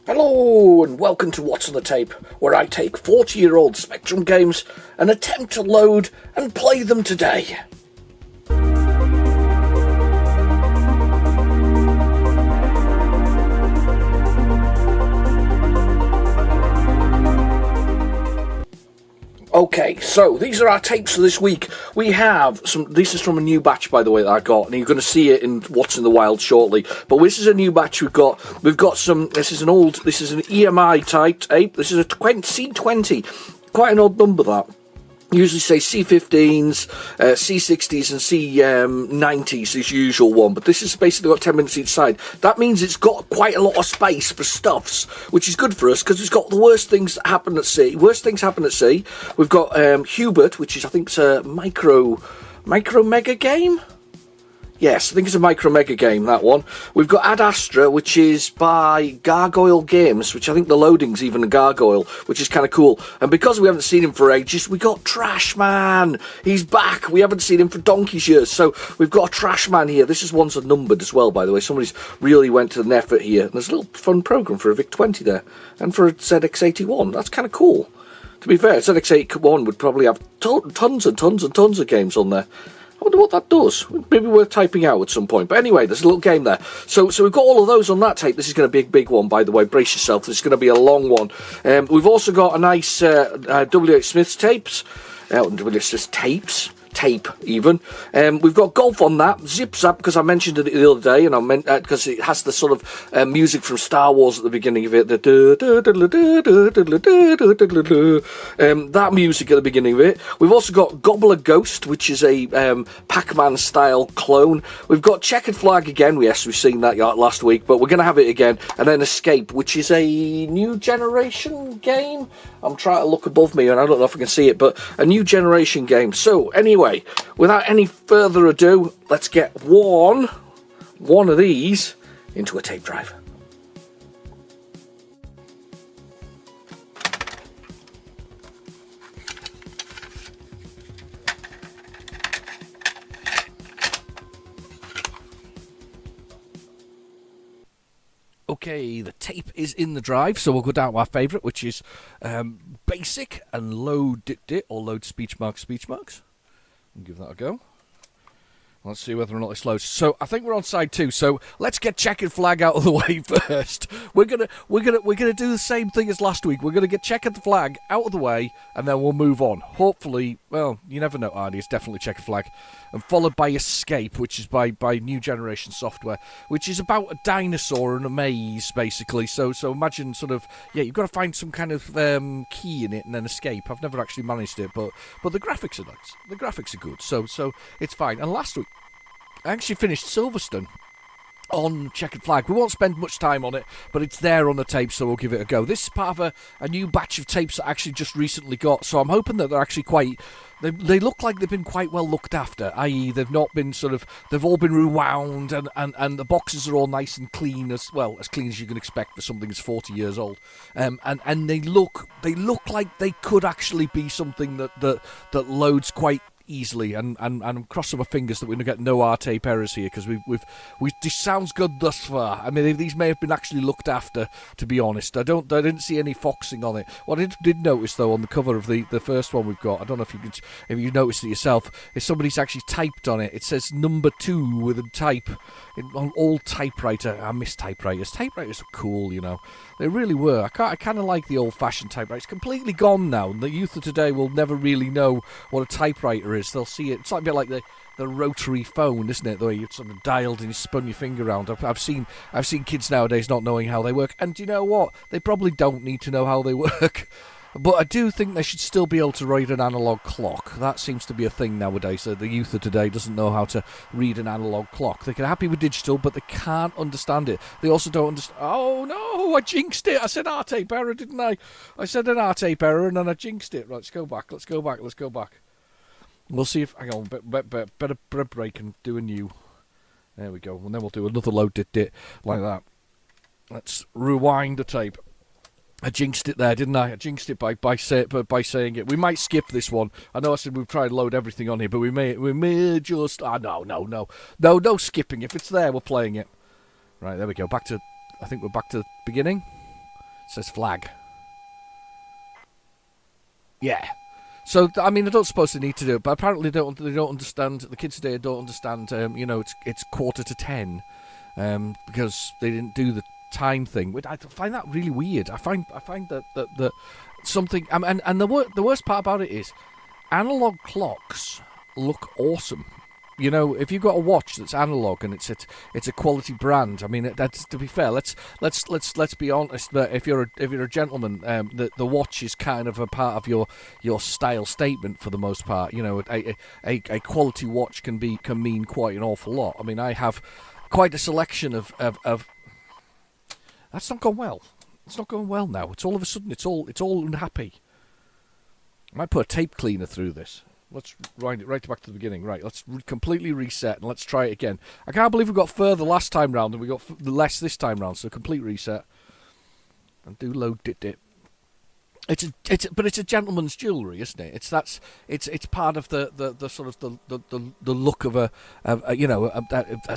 Hello and welcome to What's on the Tape, where I take 40-year-old Spectrum games and attempt to load and play them today. Okay, so these are our tapes for this week. We have some. This is from a new batch, by the way, that I got, and you're going to see it in What's in the Wild shortly. But this is a new batch we've got. We've got some. This is an EMI type tape. This is a C20. Quite an odd number, that. Usually say C15s, C60s and C90s is usual one, but this has basically got 10 minutes each side. That means it's got quite a lot of space for stuffs, which is good for us because it's got the worst things that happen at sea. Worst things happen at sea. We've got Hubert, which is, I think, it's a micro mega game. Yes, I think it's a micro mega game, that one. We've got Ad Astra, which is by Gargoyle Games, which I think the loading's even a gargoyle, which is kind of cool. And because we haven't seen him for ages, we got Trashman. He's back. We haven't seen him for donkey's years, so we've got a Trashman here. This is one's numbered as well, by the way. Somebody's really went to an effort here. And there's a little fun program for a VIC-20 there, and for a ZX81. That's kind of cool. To be fair, ZX81 would probably have tons and tons and tons of games on there. I wonder what that does. Maybe worth typing out at some point. But anyway, there's a little game there. So we've got all of those on that tape. This is going to be a big one, by the way. Brace yourself. This is going to be a long one. We've also got a nice W.H. Smith's tapes. W.H. Smith's tapes. Tape even. We've got golf on that. Zip Zap, because I mentioned it the other day, and I meant because it has the sort of music from Star Wars at the beginning of it. The that music at the beginning of it. We've also got Gobbler Ghost, which is a Pac-Man style clone. We've got Checkered Flag again. Yes, we've seen that last week, but we're going to have it again. And then Escape, which is a new generation game. I'm trying to look above me, and I don't know if I can see it, but a new generation game. So anyway, without any further ado, let's get one of these into a tape drive. Okay, the tape is in the drive, so we'll go down to our favourite, which is basic, and load it, or load speech marks. We'll give that a go. Let's see whether or not this loads. So I think we're on side 2. So let's get Checkered Flag out of the way first. We're gonna do the same thing as last week. We're gonna get Checkered Flag out of the way, and then we'll move on. Hopefully, well, you never know, Arnie. It's definitely Checkered Flag, and followed by Escape, which is by New Generation Software, which is about a dinosaur in a maze, basically. So imagine sort of, yeah, you've got to find some kind of key in it and then escape. I've never actually managed it, but the graphics are nice. The graphics are good, so it's fine. And last week, I actually finished Silverstone on Checkered Flag. We won't spend much time on it, but it's there on the tape, so we'll give it a go. This is part of a new batch of tapes that I actually just recently got, so I'm hoping that they're actually quite... They look like they've been quite well looked after, i.e. they've not been they've all been rewound, and the boxes are all nice and clean, as clean as you can expect for something that's 40 years old. And they look like they could actually be something that loads quite easily, and I'm crossing my fingers that we're going to get no R-tape errors here, because this sounds good thus far. I mean, these may have been actually looked after, to be honest. I didn't see any foxing on it. What I did notice, though, on the cover of the first one we've got, I don't know if you noticed it yourself, is somebody's actually typed on it. It says number 2 with a type, on old typewriter. I miss typewriters. Typewriters are cool, you know. They really were. I kind of like the old-fashioned typewriter. It's completely gone now, and the youth of today will never really know what a typewriter is. They'll see it. It's like a bit like the rotary phone, isn't it? The way you sort of dialed and you spun your finger around. I've seen kids nowadays not knowing how they work, and do you know what? They probably don't need to know how they work. But I do think they should still be able to read an analog clock. That seems to be a thing nowadays. The youth of today doesn't know how to read an analog clock. They're happy with digital, but they can't understand it. They also don't understand... Oh, no, I jinxed it. I said R-tape error, didn't I? I said an R-tape error, and then I jinxed it. Right, let's go back. We'll see if... Hang on, better break and do a new... There we go. And then we'll do another load dit like that. Let's rewind the tape. I jinxed it there, didn't I? I jinxed it by saying it. We might skip this one. I know I said we'd try and load everything on here, but we may just... No skipping. If it's there, we're playing it. Right, there we go. I think we're back to the beginning. says flag. Yeah. So I mean, they don't suppose they need to do it, but apparently they don't understand. The kids today don't understand. It's 9:45, because they didn't do the time thing. I find that really weird. I find that something. And the worst part about it is, analog clocks look awesome. You know, if you've got a watch that's analog and it's a quality brand, I mean, that's, to be fair, let's be honest. That if you're a gentleman, the watch is kind of a part of your style statement for the most part. You know, a quality watch can mean quite an awful lot. I mean, I have quite a selection of. That's not going well. It's not going well now. It's all of a sudden it's all unhappy. I might put a tape cleaner through this. Let's wind it right back to the beginning. Right, let's completely reset and let's try it again. I can't believe we got further last time round and we got less this time round. So complete reset and do load dit. But it's a gentleman's jewellery, isn't it? It's part of the sort of the look of a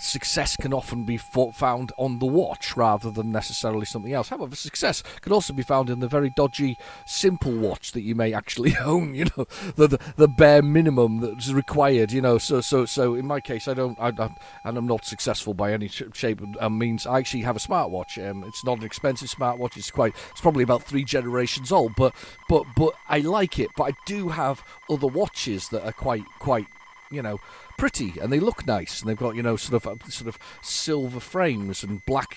success can often be found on the watch rather than necessarily something else. However, success could also be found in the very dodgy simple watch that you may actually own. You know, the bare minimum that's required. You know, so in my case, I'm not successful by any shape and means. I actually have a smartwatch. It's not an expensive smartwatch. It's probably about 3 generations old. But I like it. But I do have other watches that are quite pretty, and they look nice, and they've got sort of silver frames and black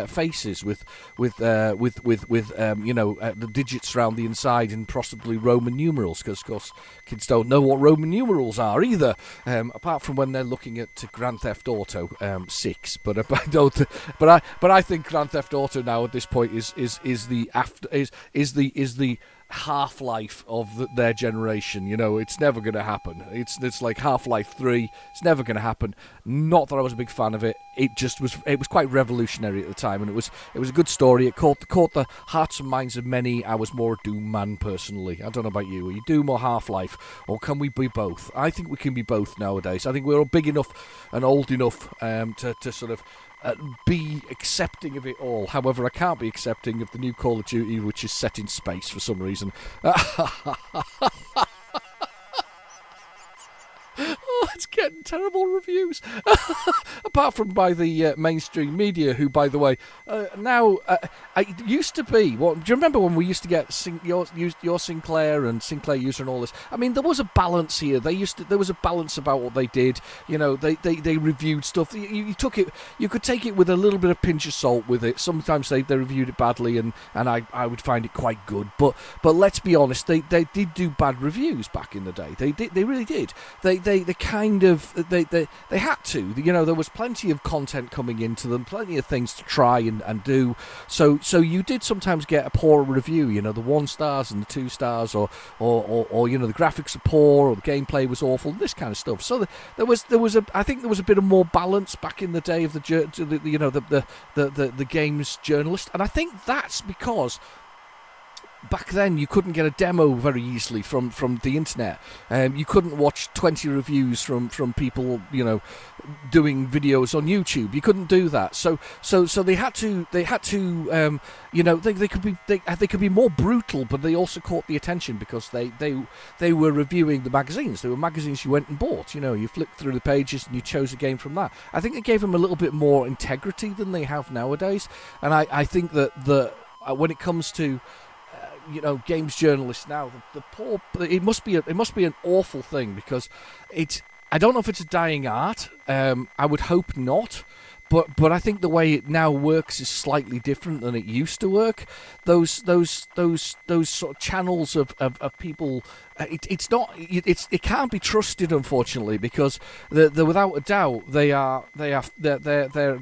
faces with the digits around the inside and possibly Roman numerals, because of course kids don't know what Roman numerals are either, apart from when they're looking at Grand Theft Auto 6. But I think Grand Theft Auto now at this point is the Half-Life of their generation. You know, it's never going to happen. It's like Half-Life 3. It's never going to happen. Not that I was a big fan of it. It was quite revolutionary at the time, and it was a good story. It caught the hearts and minds of many. I was more a Doom man personally. I don't know about you. Are you Doom or Half-Life, or can we be both? I think we can be both nowadays. I think we're all big enough and old enough to sort of be accepting of it all. However, I can't be accepting of the new Call of Duty, which is set in space for some reason. Oh, it's getting terrible reviews. Apart from by the mainstream media, who, by the way, now it used to be. Do you remember when we used to get your Sinclair and Sinclair User and all this? I mean, there was a balance here. There was a balance about what they did. You know, they reviewed stuff. You could take it with a little bit of pinch of salt with it. Sometimes they reviewed it badly, and I would find it quite good. But let's be honest, they did do bad reviews back in the day. They really did. They had to. You know, there was plenty of content coming into them, plenty of things to try and do. So you did sometimes get a poor review. You know, the 1 stars and the 2 stars, or you know, the graphics are poor, or the gameplay was awful, this kind of stuff. So I think there was a bit of more balance back in the day of the games journalist, and I think that's because back then you couldn't get a demo very easily from the internet. You couldn't watch 20 reviews from people, you know, doing videos on YouTube. You couldn't do that. So they had to you know, they could be more brutal, but they also caught the attention because they were reviewing the magazines. They were magazines you went and bought. You know, you flipped through the pages and you chose a game from that. I think it gave them a little bit more integrity than they have nowadays. And I think that when it comes to you know, games journalists now, the poor, it must be an awful thing, because I don't know if it's a dying art. I would hope not. But I think the way it now works is slightly different than it used to work. Those sort of channels of people, it can't be trusted, unfortunately, because without a doubt their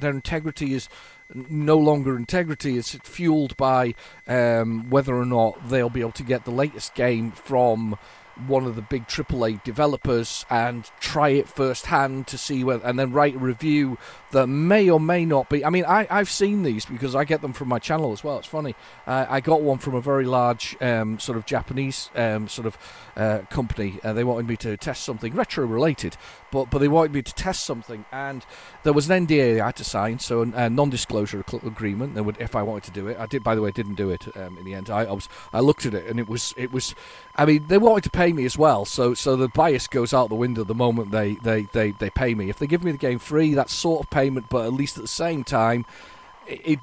integrity is no longer integrity. It's fueled by whether or not they'll be able to get the latest game from one of the big AAA developers and try it firsthand to see whether, and then write a review that may or may not be. I mean, I've seen these because I get them from my channel as well. It's funny. I got one from a very large sort of Japanese company. They wanted me to test something retro related, but they wanted me to test something, and there was an NDA I had to sign, so a non-disclosure agreement. They would, if I wanted to do it. I did, by the way, didn't do it in the end. I looked at it, and it was. I mean, they wanted to pay me as well, so the bias goes out the window the moment they pay me. If they give me the game free, that's sort of payment, but at least at the same time,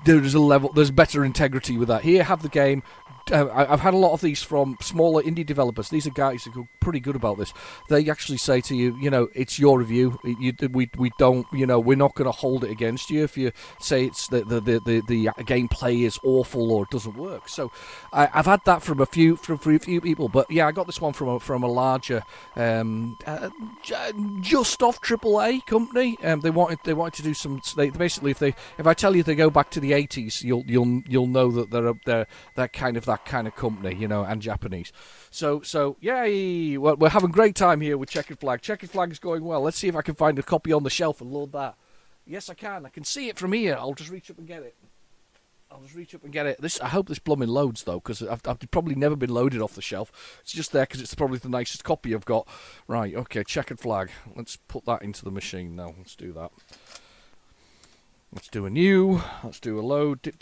there's better integrity with that. Here, have the game. I've had a lot of these from smaller indie developers. These are guys who are pretty good about this. They actually say to you, it's your review. We don't, we're not going to hold it against you if you say it's the gameplay is awful or it doesn't work. So I've had that from a few people. But yeah, I got this one from a larger, just off AAA company. They wanted to do some. They basically, if I tell you they go back to the 80s, you'll know that they're kind of that kind of company, and Japanese. So yay! Well, we're having a great time here with Checkered Flag. Checkered Flag is going well. Let's see if I can find a copy on the shelf and load that. Yes, I can. I can see it from here. I'll just reach up and get it. I hope this blooming loads, though, because I've probably never been loaded off the shelf. It's just there because it's probably the nicest copy I've got. Right, okay, Checkered Flag. Let's put that into the machine now. Let's do that. Let's do a new. Let's do a load.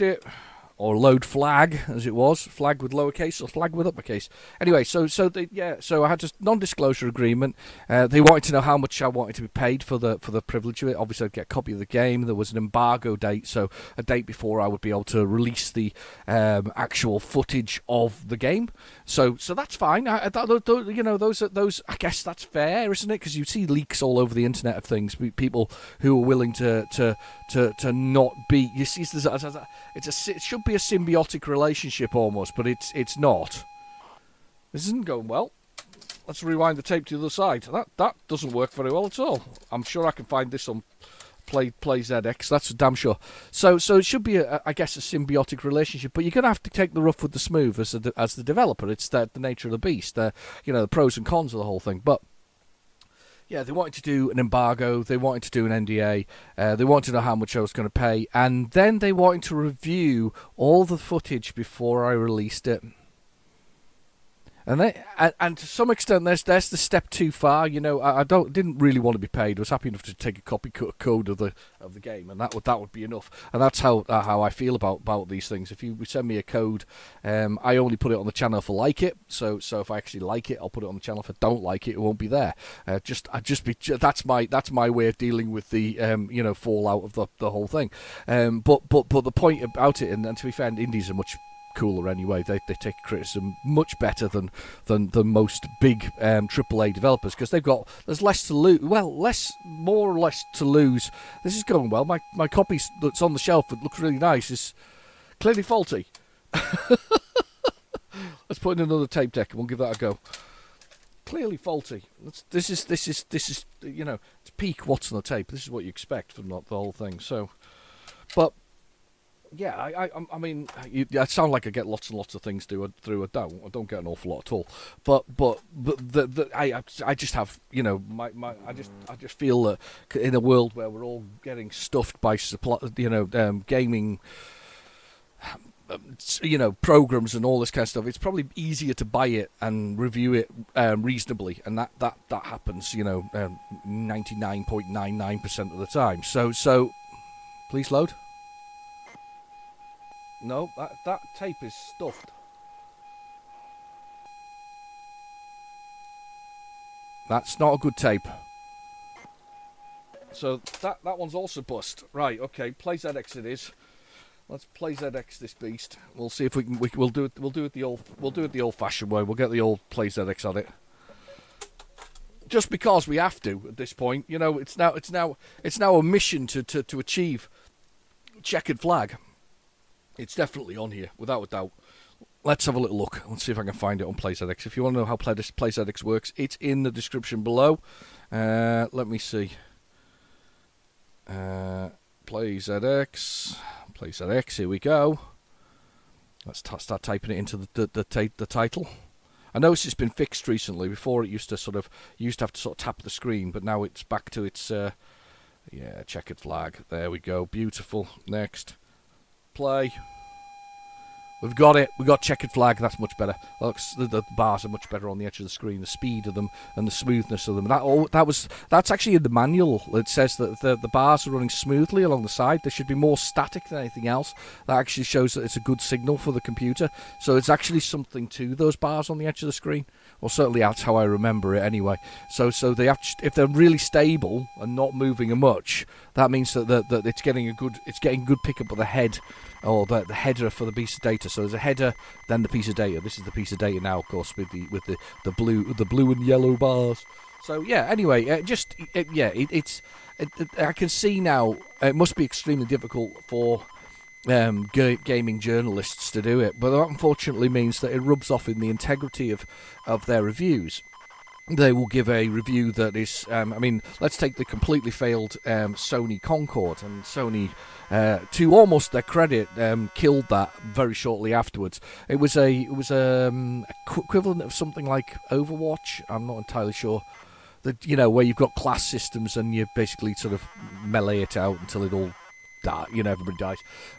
Or load flag, as it was. Flag with lowercase or flag with uppercase. Anyway, so I had a non-disclosure agreement. They wanted to know how much I wanted to be paid for the privilege of it. Obviously, I'd get a copy of the game. There was an embargo date, so a date before I would be able to release the actual footage of the game. So that's fine. Those. I guess that's fair, isn't it? Because you see leaks all over the internet of things. People who are willing to not be. You see, it should be a symbiotic relationship almost, but it's not. This isn't going well. Let's rewind the tape to the other side. That doesn't work very well at all. I'm sure I can find this on PlayZX. That's damn sure. So it should be I guess a symbiotic relationship, but you're going to have to take the rough with the smooth as the developer. It's the nature of the beast. The pros and cons of the whole thing, but. Yeah, they wanted to do an embargo, they wanted to do an NDA, they wanted to know how much I was going to pay, and then they wanted to review all the footage before I released it. And to some extent, there's the step too far. I didn't really want to be paid. I was happy enough to take a copy code of the game, and that would be enough. And that's how I feel about these things. If you send me a code, I only put it on the channel if I like it. So if I actually like it, I'll put it on the channel. If I don't like it, it won't be there. That's my way of dealing with the fallout of the whole thing. But the point about it, and to be fair, indies are much cooler anyway. They take criticism much better than most big AAA developers because there's less to lose. Well, more or less to lose. This is going well. My copy that's on the shelf that looks really nice is clearly faulty. Let's put in another tape deck and we'll give that a go. Clearly faulty. This is it's peak what's on the tape. This is what you expect from the whole thing. So, but. Yeah, I mean, I sound like I get lots and lots of things through. I don't get an awful lot at all. But I just have, I just feel that in a world where we're all getting stuffed by gaming, programs and all this kind of stuff, it's probably easier to buy it and review it reasonably, and that happens, 99.99% of the time. So, please load. No, that tape is stuffed. That's not a good tape. So that one's also bust. Right, okay, PlayZX it is. Let's PlayZX this beast. We'll see if we'll do it the old-fashioned way. We'll get the old PlayZX on it. Just because we have to at this point, it's now a mission to achieve Checkered Flag. It's definitely on here, without a doubt. Let's have a little look. Let's see if I can find it on PlayZX. If you want to know how PlayZX works, it's in the description below. Let me see. PlayZX, here we go. Let's start typing it into the title. I noticed it's been fixed recently. Before it used to have to sort of tap the screen, but now it's back to its checkered flag. There we go. Beautiful. Next. Play. We've got it. We've got checkered flag. That's much better. Looks, the bars are much better on the edge of the screen. The speed of them and the smoothness of them. That's actually in the manual. It says that the bars are running smoothly along the side. They should be more static than anything else. That actually shows that it's a good signal for the computer. So it's actually something to those bars on the edge of the screen. Well, certainly that's how I remember it anyway. So they have to, if they're really stable and not moving much, that means that it's getting good pickup of the head, or the header for the piece of data. So there's a header, then the piece of data. This is the piece of data now, of course, with the blue and yellow bars. So yeah. Anyway, I can see now. It must be extremely difficult for gaming journalists to do it, but that unfortunately means that it rubs off in the integrity of their reviews. They will give a review that is, let's take the completely failed Sony Concorde, and Sony, to almost their credit, killed that very shortly afterwards. It was equivalent of something like Overwatch. I'm not entirely sure. Where you've got class systems and you basically sort of melee it out until it all everybody dies.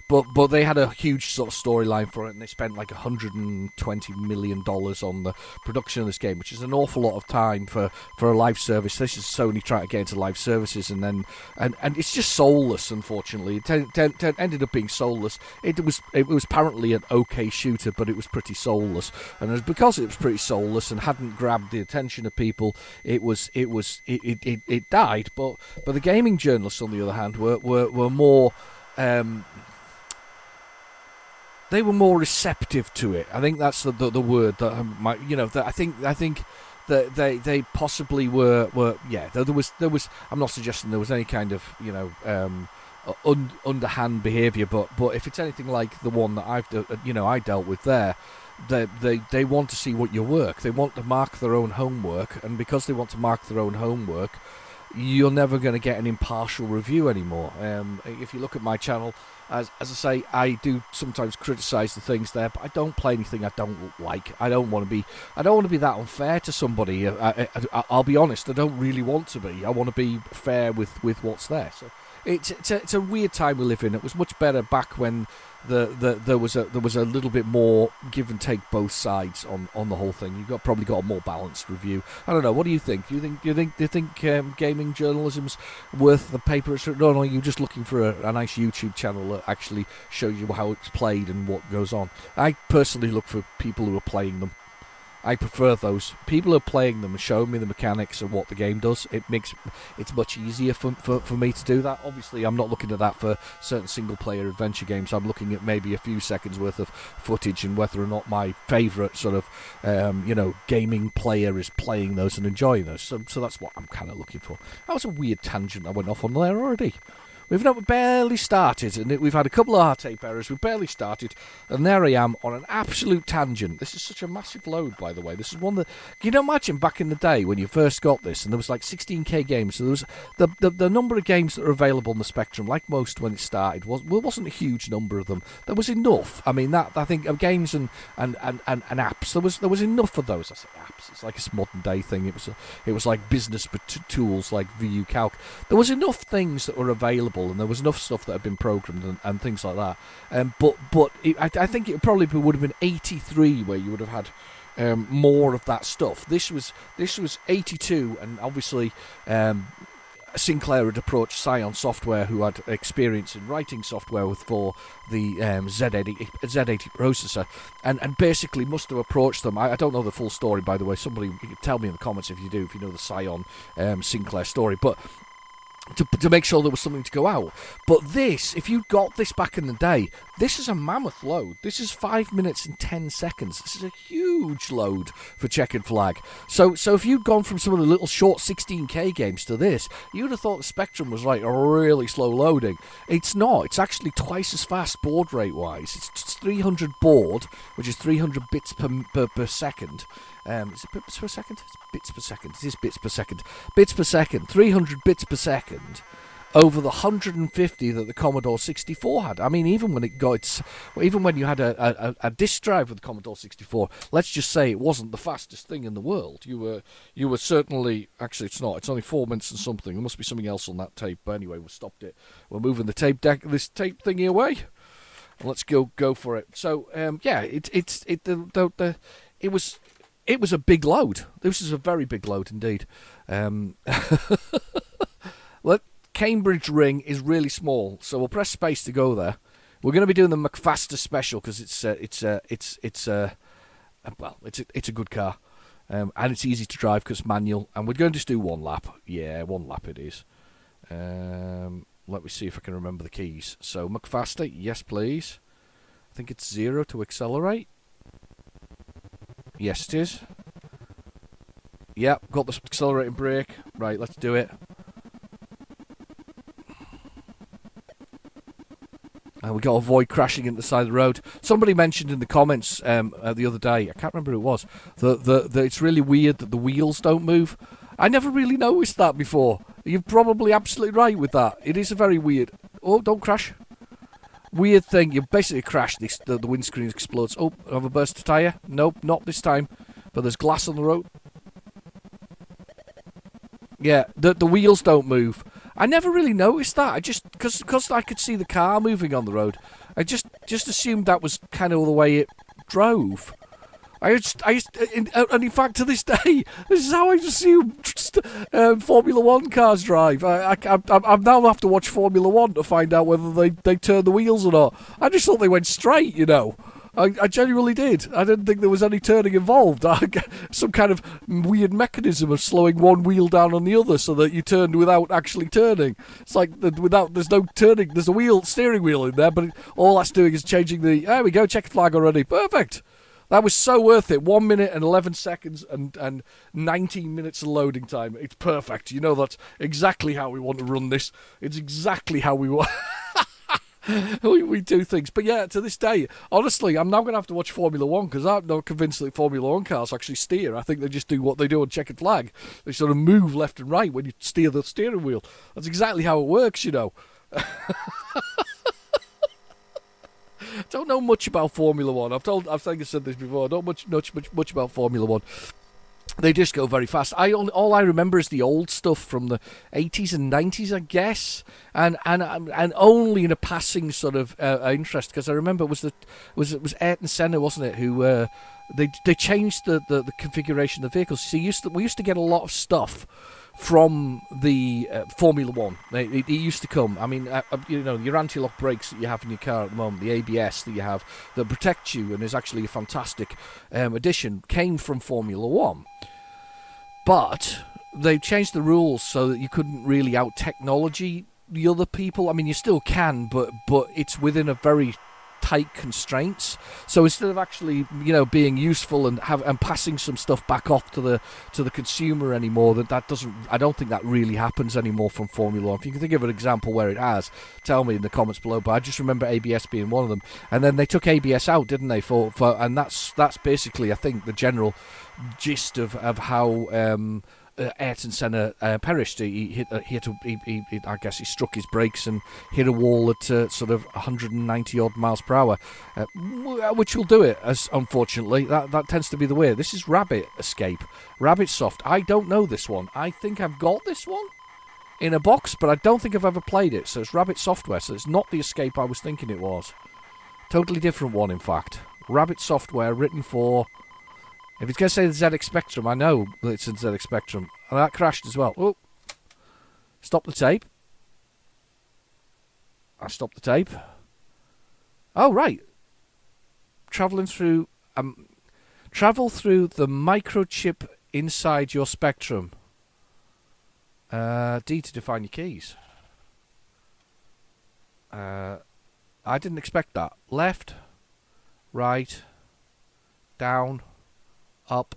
But they had a huge sort of storyline for it, and they spent like $120 million on the production of this game, which is an awful lot of time for a live service. This is Sony trying to get into live services, and it's just soulless. Unfortunately, it ended up being soulless. It was apparently an okay shooter, but it was pretty soulless, and because it was pretty soulless and hadn't grabbed the attention of people, it died. But the gaming journalists, on the other hand, were more. They were more receptive to it. I think that's the word that I think that they possibly were. Yeah, there was. I'm not suggesting there was any kind of underhand behaviour, but if it's anything like the one that I dealt with there. They want to see what your work. They want to mark their own homework, and because they want to mark their own homework, you're never going to get an impartial review anymore. If you look at my channel, as I say, I do sometimes criticise the things there, but I don't play anything I don't like. I don't want to be that unfair to somebody. I'll be honest, I don't really want to be. I want to be fair with what's there. So it's a weird time we live in. It was much better back when there was a little bit more give and take both sides on the whole thing. You probably got a more balanced review. I don't know. What do you think? Do you think gaming journalism's worth the paper it's written on, or are you just looking for a nice YouTube channel that actually shows you how it's played and what goes on? I personally look for people who are playing them. I prefer those. People who are playing them and showing me the mechanics of what the game does. It's much easier for me to do that. Obviously, I'm not looking at that for certain single-player adventure games. I'm looking at maybe a few seconds worth of footage and whether or not my favourite sort of, gaming player is playing those and enjoying those. So that's what I'm kind of looking for. That was a weird tangent I went off on there already. We've barely started, and we've had a couple of R-tape errors. We've barely started, and there I am on an absolute tangent. This is such a massive load, by the way. This is one that... Can you imagine back in the day when you first got this, and there was like 16k games, so there was the number of games that are available on the Spectrum, like most when it started, wasn't a huge number of them. There was enough. I mean, that I think of games and apps, there was enough of those. I say apps, it's like a modern day thing. It was like business tools like VU Calc. There was enough things that were available, and there was enough stuff that had been programmed and things like that. I think it probably would have been 83 where you would have had more of that stuff. This was 82, and obviously Sinclair had approached Scion Software, who had experience in writing software for the Z80 processor, and basically must have approached them. I don't know the full story, by the way. Somebody tell me in the comments if you do, if you know the Scion Sinclair story, but to make sure there was something to go out. But this, if you got this back in the day, this is a mammoth load. This is 5 minutes and 10 seconds. This is a huge load for Checkered Flag. So if you'd gone from some of the little short 16k games to this, you'd have thought the Spectrum was like a really slow loading. It's not. It's actually twice as fast baud rate wise. It's 300 baud, which is 300 bits per second. Is it bits per second? It's bits per second. It is bits per second. Bits per second. 300 bits per second. over the 150 that the Commodore 64 had. I mean, even when you had a disk drive with the Commodore 64, let's just say it wasn't the fastest thing in the world. You were certainly, actually it's not. It's only 4 minutes and something. There must be something else on that tape. But anyway, we stopped it. We're moving this tape thingy away. Let's go for it. So yeah, it was a big load. This is a very big load indeed. Cambridge ring is really small, so we'll press space to go there. We're going to be doing the McFaster special because it's a good car, and it's easy to drive because manual. And we're going to just do one lap. Yeah, one lap it is. Let me see if I can remember the keys. So McFaster, yes please. I think it's 0 to accelerate. Yes it is. Yep, got the accelerating brake. Right, let's do it. And we got to avoid crashing into the side of the road. Somebody mentioned in the comments the other day, I can't remember who it was, that it's really weird that the wheels don't move. I never really noticed that before. You're probably absolutely right with that. It is a very weird... Oh, don't crash. Weird thing. You basically crash, the windscreen explodes. Oh, I have a burst of tyre. Nope, not this time. But there's glass on the road. Yeah, the wheels don't move. I never really noticed that. I just because I could see the car moving on the road. I just assumed that was kind of the way it drove. And in fact, to this day, this is how I assume Formula One cars drive. I now have to watch Formula One to find out whether they turn the wheels or not. I just thought they went straight, you know. I genuinely did. I didn't think there was any turning involved. Some kind of weird mechanism of slowing one wheel down on the other so that you turned without actually turning. It's like there's no turning. There's a steering wheel in there, but all that's doing is changing the... There we go, check flag already. Perfect. That was so worth it. 1 minute and 11 seconds and 19 minutes of loading time. It's perfect. You know, that's exactly how we want to run this. It's exactly how we want... we do things. But yeah, to this day, honestly, I'm now going to have to watch Formula One because I'm not convinced that Formula One cars actually steer. I think they just do what they do on checkered flag. They sort of move left and right when you steer the steering wheel. That's exactly how it works, you know. Don't know much about Formula One. I think I said this before. I don't much about Formula One. They just go very fast. All I remember is the old stuff from the 80s and 90s, I guess, and only in a passing sort of interest because I remember it was Ayrton Senna, wasn't it? Who they changed the configuration of the vehicles. So we used to get a lot of stuff from the Formula One. It used to come. I mean, you know, your anti-lock brakes that you have in your car at the moment, the ABS that you have that protects you and is actually a fantastic addition, came from Formula One. But they changed the rules so that you couldn't really out-technology the other people. I mean, you still can, but it's within a very tight constraints. So instead of actually, you know, being useful and passing some stuff back off to the consumer anymore, that doesn't. I don't think that really happens anymore from Formula One. If you can think of an example where it has, tell me in the comments below. But I just remember ABS being one of them, and then they took ABS out, didn't they? And that's basically, I think, the general gist of how Ayrton Senna perished. I guess he struck his brakes and hit a wall at sort of 190 odd miles per hour, which will do it. As unfortunately, that tends to be the way. This is Rabbit Escape, Rabbit Soft. I don't know this one. I think I've got this one in a box, but I don't think I've ever played it. So it's Rabbit Software. So it's not the Escape I was thinking it was. Totally different one, in fact. Rabbit Software, written for... If it's going to say the ZX Spectrum, I know that it's in ZX Spectrum. And that crashed as well. Oh. Stop the tape. I stopped the tape. Oh, right. Travel through the microchip inside your Spectrum. D to define your keys. I didn't expect that. Left, right, down, up,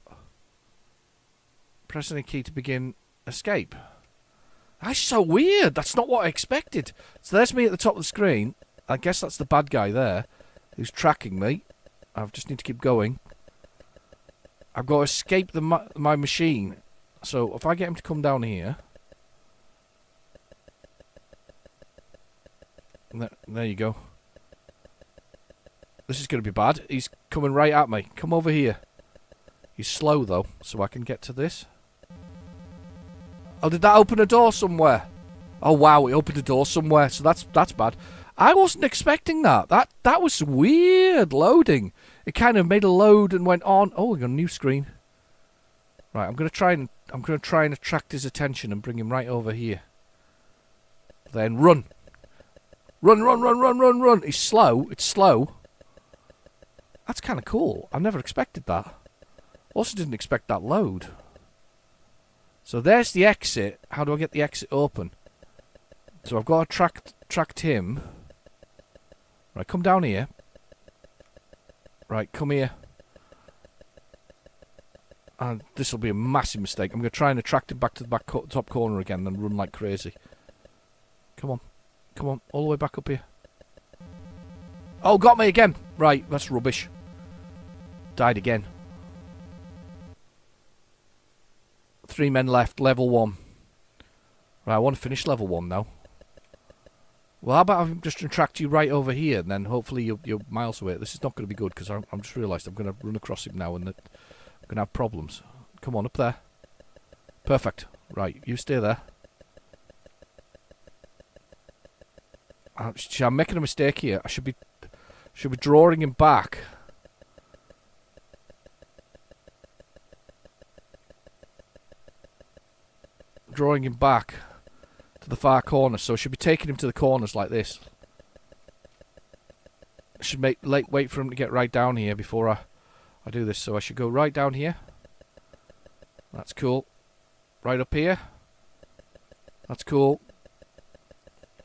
pressing a key to begin escape. That's so weird. That's not what I expected. So there's me at the top of the screen. I guess that's the bad guy there who's tracking me. I just need to keep going. I've got to escape my machine. So if I get him to come down here, There you go. This is going to be bad. He's coming right at me. Come over here. He's slow, though, so I can get to this. Oh, did that open a door somewhere? Oh, wow, it opened a door somewhere, so that's bad. I wasn't expecting that. That was weird loading. It kind of made a load and went on. Oh, we got a new screen. Right, I'm gonna try and attract his attention and bring him right over here. Then run. Run. He's slow. It's slow. That's kind of cool. I never expected that. Also didn't expect that load. So there's the exit. How do I get the exit open? So I've got to track him. Right, come down here. Right, come here. And this will be a massive mistake. I'm going to try and attract him back to the top corner again, then run like crazy. Come on. Come on, all the way back up here. Oh, got me again. Right, that's rubbish. Died again. 3 men left, level 1. Right, I want to finish level 1 now. Well, how about I just attract you right over here, and then hopefully you're miles away. This is not going to be good, because I'm just realised I'm going to run across him now, and I'm going to have problems. Come on, up there. Perfect. Right, you stay there. I'm making a mistake here. I should be drawing him back. Drawing him back to the far corner, so I should be taking him to the corners like this. I should wait for him to get right down here before I do this. So I should go right down here. That's cool. Right up here. That's cool.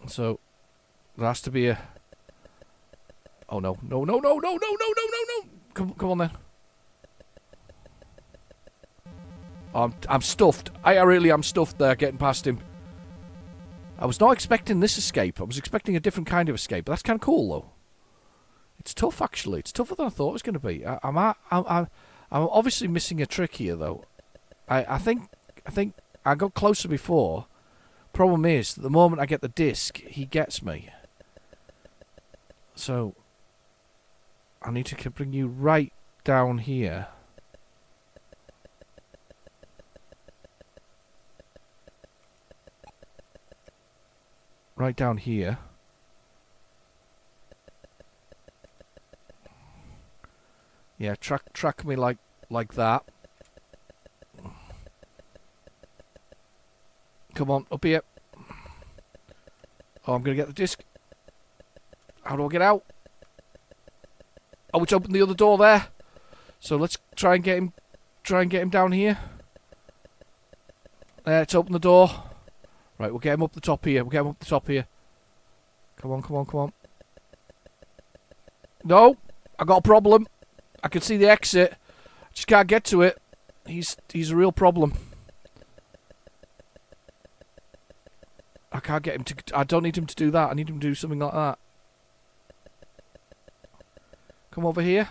So there has to be a... Oh no. No. Come on then. I'm stuffed. I really am stuffed there getting past him. I was not expecting this escape. I was expecting a different kind of escape. But that's kind of cool though. It's tough actually. It's tougher than I thought it was going to be. I'm obviously missing a trick here though. I think I got closer before. Problem is, the moment I get the disc, he gets me. So I need to bring you right down here. Right down here. Yeah, track me like that. Come on, up here. Oh, I'm gonna get the disc. How do I get out? Oh, it's opened the other door there. So let's try and get him. Try and get him down here. There, it's opened the door. Right, we'll get him up the top here. Come on. No, I got a problem. I can see the exit. Just can't get to it. He's a real problem. I can't get him to... I don't need him to do that. I need him to do something like that. Come over here.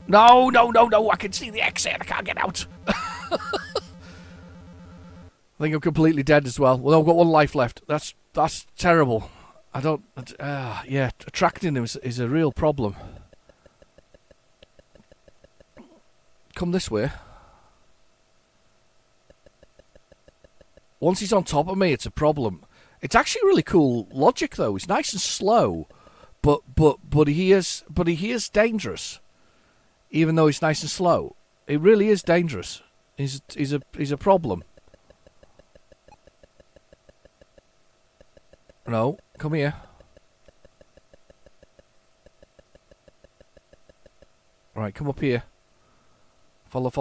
No. I can see the exit. I can't get out. I think I'm completely dead as well. Well, I've got 1 life left. That's terrible. I don't... yeah, attracting him is a real problem. Come this way. Once he's on top of me, it's a problem. It's actually really cool logic, though. He's nice and slow, but he is dangerous. Even though he's nice and slow, it really is dangerous. He's a problem. No, come here. Right, come up here. Follow.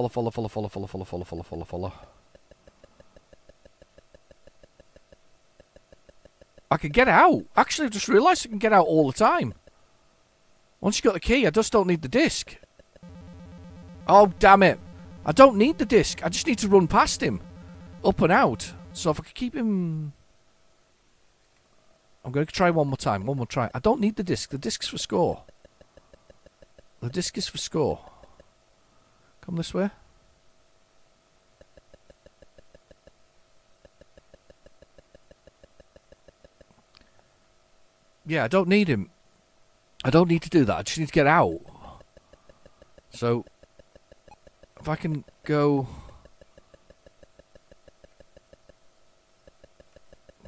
I can get out. Actually, I've just realised I can get out all the time. Once you got the key, I just don't need the disc. Oh, damn it. I don't need the disc. I just need to run past him. Up and out. So if I could keep him... I'm going to try one more time. One more try. I don't need the disc. The disc's for score. The disc is for score. Come this way. Yeah, I don't need him. I don't need to do that. I just need to get out. So, if I can go...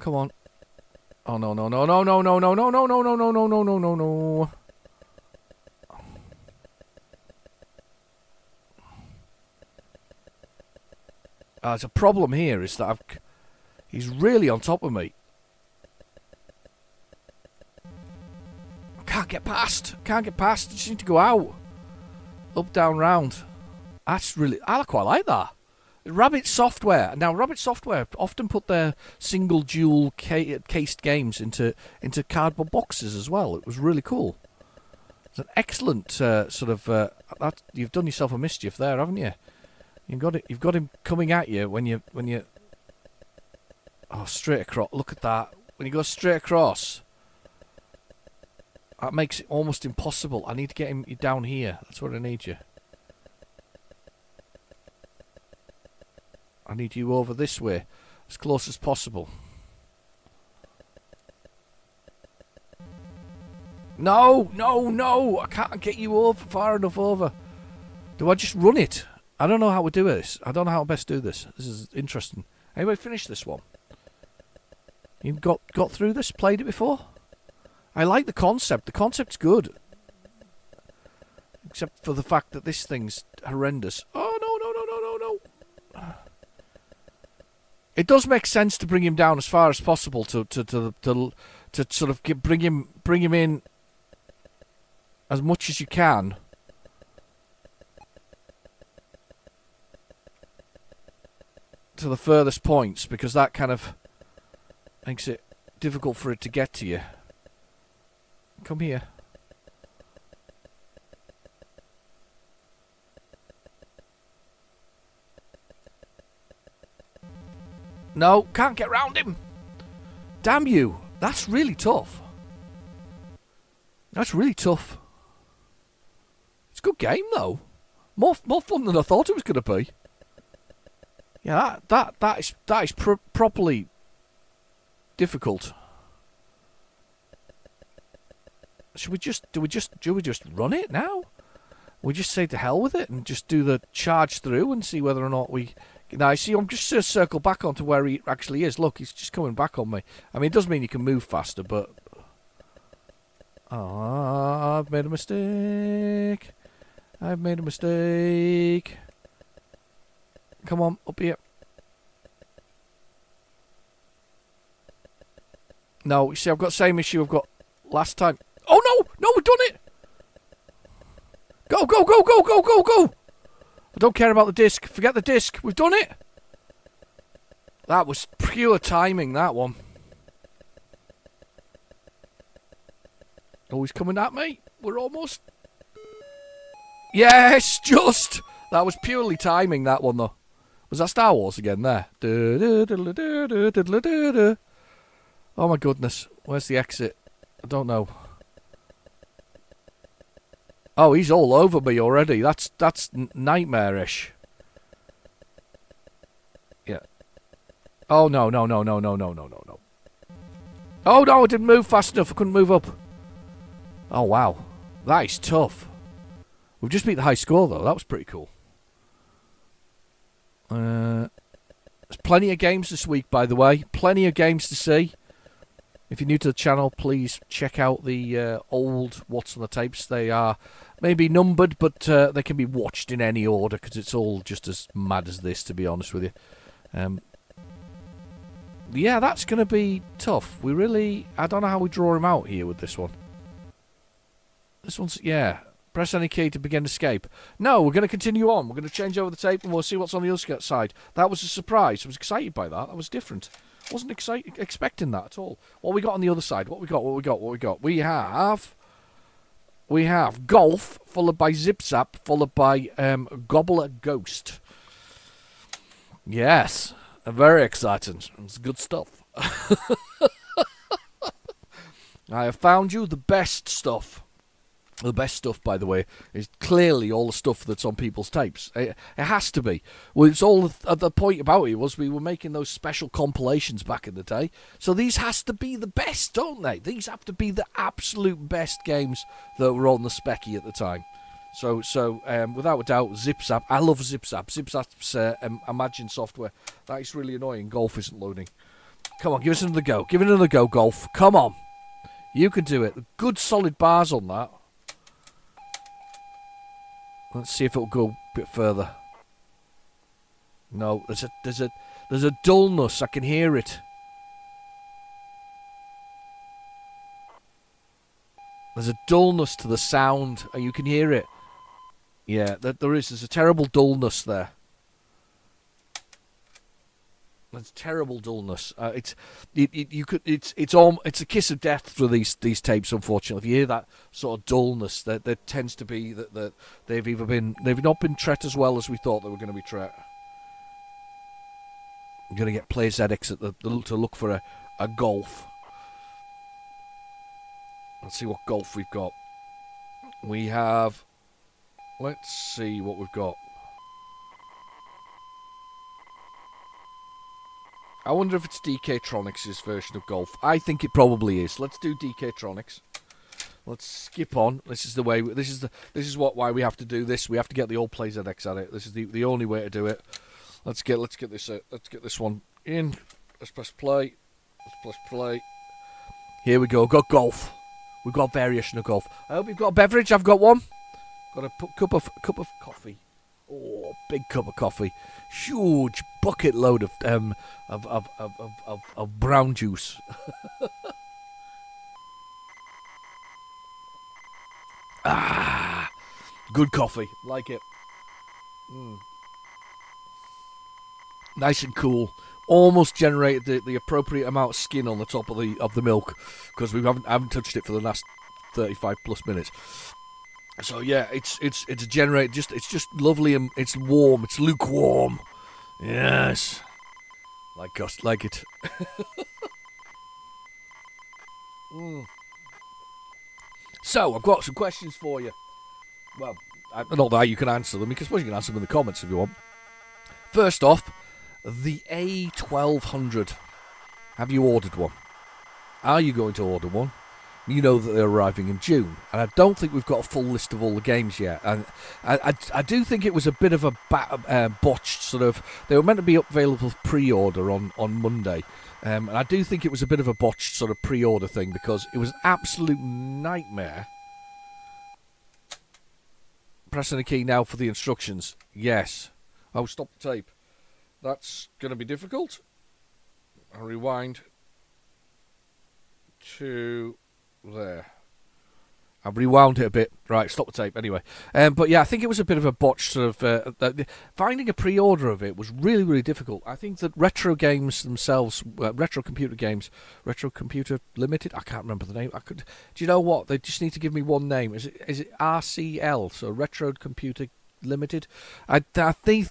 Come on. Oh, no, no, no, no, no, no, no, no, no, no, no, no, no, no, no, no, no. There's a problem here, is that he's really on top of me. Can't get past. Can't get past. Just need to go out. Up, down, round. That's really... I quite like that. Rabbit Software. Now, Rabbit Software often put their single dual cased games into cardboard boxes as well. It was really cool. It's an excellent sort of... you've done yourself a mischief there, haven't you? You've got him coming at you when you... Oh, straight across. Look at that. When you go straight across... That makes it almost impossible. I need to get him down here. That's what I need you. I need you over this way. As close as possible. No! No! No! I can't get you over far enough over. Do I just run it? I don't know how to do this. I don't know how to best do this. This is interesting. Anyway, finish this one. You got through this? Played it before? I like the concept. The concept's good. Except for the fact that this thing's horrendous. Oh, no, no, no, no, no, no. It does make sense to bring him down as far as possible to sort of bring him in as much as you can. To the furthest points, because that kind of makes it difficult for it to get to you. Come here. No, can't get round him. Damn you. That's really tough. That's really tough. It's a good game, though. More fun than I thought it was going to be. Yeah, that is properly difficult. Should we just run it now? We just say to hell with it and just do the charge through and see whether or not we... Now, see, I'm just going to circle back onto where he actually is. Look, he's just coming back on me. I mean, it does mean you can move faster, but... Oh, I've made a mistake. I've made a mistake. Come on, up here. No, you see, I've got the same issue I've got last time. Oh, no! No, we've done it! Go, go, go, go, go, go, go! I don't care about the disc. Forget the disc. We've done it! That was pure timing, that one. Oh, he's coming at me. We're almost... Yes, just! That was purely timing, that one, though. Was that Star Wars again there? Oh, my goodness. Where's the exit? I don't know. Oh, he's all over me already. That's nightmarish. Yeah. Oh, no, no, no, no, no, no, no, no, no. Oh, no, I didn't move fast enough. I couldn't move up. Oh, wow. That is tough. We've just beat the high score, though. That was pretty cool. There's plenty of games this week, by the way. Plenty of games to see. If you're new to the channel, please check out the old What's on the Tapes. They are maybe numbered, but they can be watched in any order because it's all just as mad as this, to be honest with you. Yeah, that's going to be tough. I don't know how we draw him out here with this one. This one's, yeah. Press any key to begin escape. No, we're going to continue on. We're going to change over the tape and we'll see what's on the other side. That was a surprise. I was excited by that. That was different. Wasn't expecting that at all. What we got on the other side? What we got? We have Golf, followed by Zip Zap, followed by Gobbler Ghost. Yes, very exciting. It's good stuff. I have found you the best stuff. The best stuff, by the way, is clearly all the stuff that's on people's tapes. It has to be. Well, it's all the point about it was we were making those special compilations back in the day. So these has to be the best, don't they? These have to be the absolute best games that were on the Specky at the time. So without a doubt, Zip Zap. I love Zip Zap. Zip Zap's Imagine software. That is really annoying. Golf isn't loading. Come on, give us another go. Give it another go, Golf. Come on. You can do it. Good solid bars on that. Let's see if it'll go a bit further. No, there's a dullness. I can hear it. There's a dullness to the sound. You can hear it. Yeah, there is. There's a terrible dullness there. There's terrible dullness. It's a kiss of death for these tapes. Unfortunately, if you hear that sort of dullness, there tends to be that they've not been tret as well as we thought they were going to be tret. I'm going to get PlayZX to look for a Golf. Let's see what Golf we've got. We have. Let's see what we've got. I wonder if it's DK-Tronics' version of Golf. I think it probably is. Let's do DK-Tronics. Let's skip on. This is the way. Why we have to do this. We have to get the old PlayZX at it. This is the only way to do it. Let's get this one in. Let's press play. Let's press play. Here we go. We've got Golf. We've got a variation of Golf. I hope you've got a beverage. I've got one. Got a cup of coffee. Oh, big cup of coffee. Huge bucket load of brown juice. Good coffee. Like it. Nice and cool. Almost generated the appropriate amount of skin on the top of the milk, because we haven't touched it for the last 35 plus minutes. So yeah, it's generated. It's just lovely and it's warm. It's lukewarm. Yes, like it. So I've got some questions for you. Well, not that you can answer them, because I suppose you can answer them in the comments if you want. First off, the A1200. Have you ordered one? Are you going to order one? You know that they're arriving in June, and I don't think we've got a full list of all the games yet. And I do think it was a bit of a botched sort of. They were meant to be available for pre-order on Monday, and I do think it was a bit of a botched sort of pre-order thing, because it was an absolute nightmare. Pressing the key now for the instructions. Yes. Oh, stop the tape. That's going to be difficult. I'll rewind to there. I've rewound it a bit. Right, stop the tape anyway. But yeah, I think it was a bit of a botched sort of. Finding a pre-order of it was really, really difficult. I think that Retrogames themselves, Retro Computer Limited. I can't remember the name. Do you know what? They just need to give me one name. Is it RCL? So Retro Computer Limited. I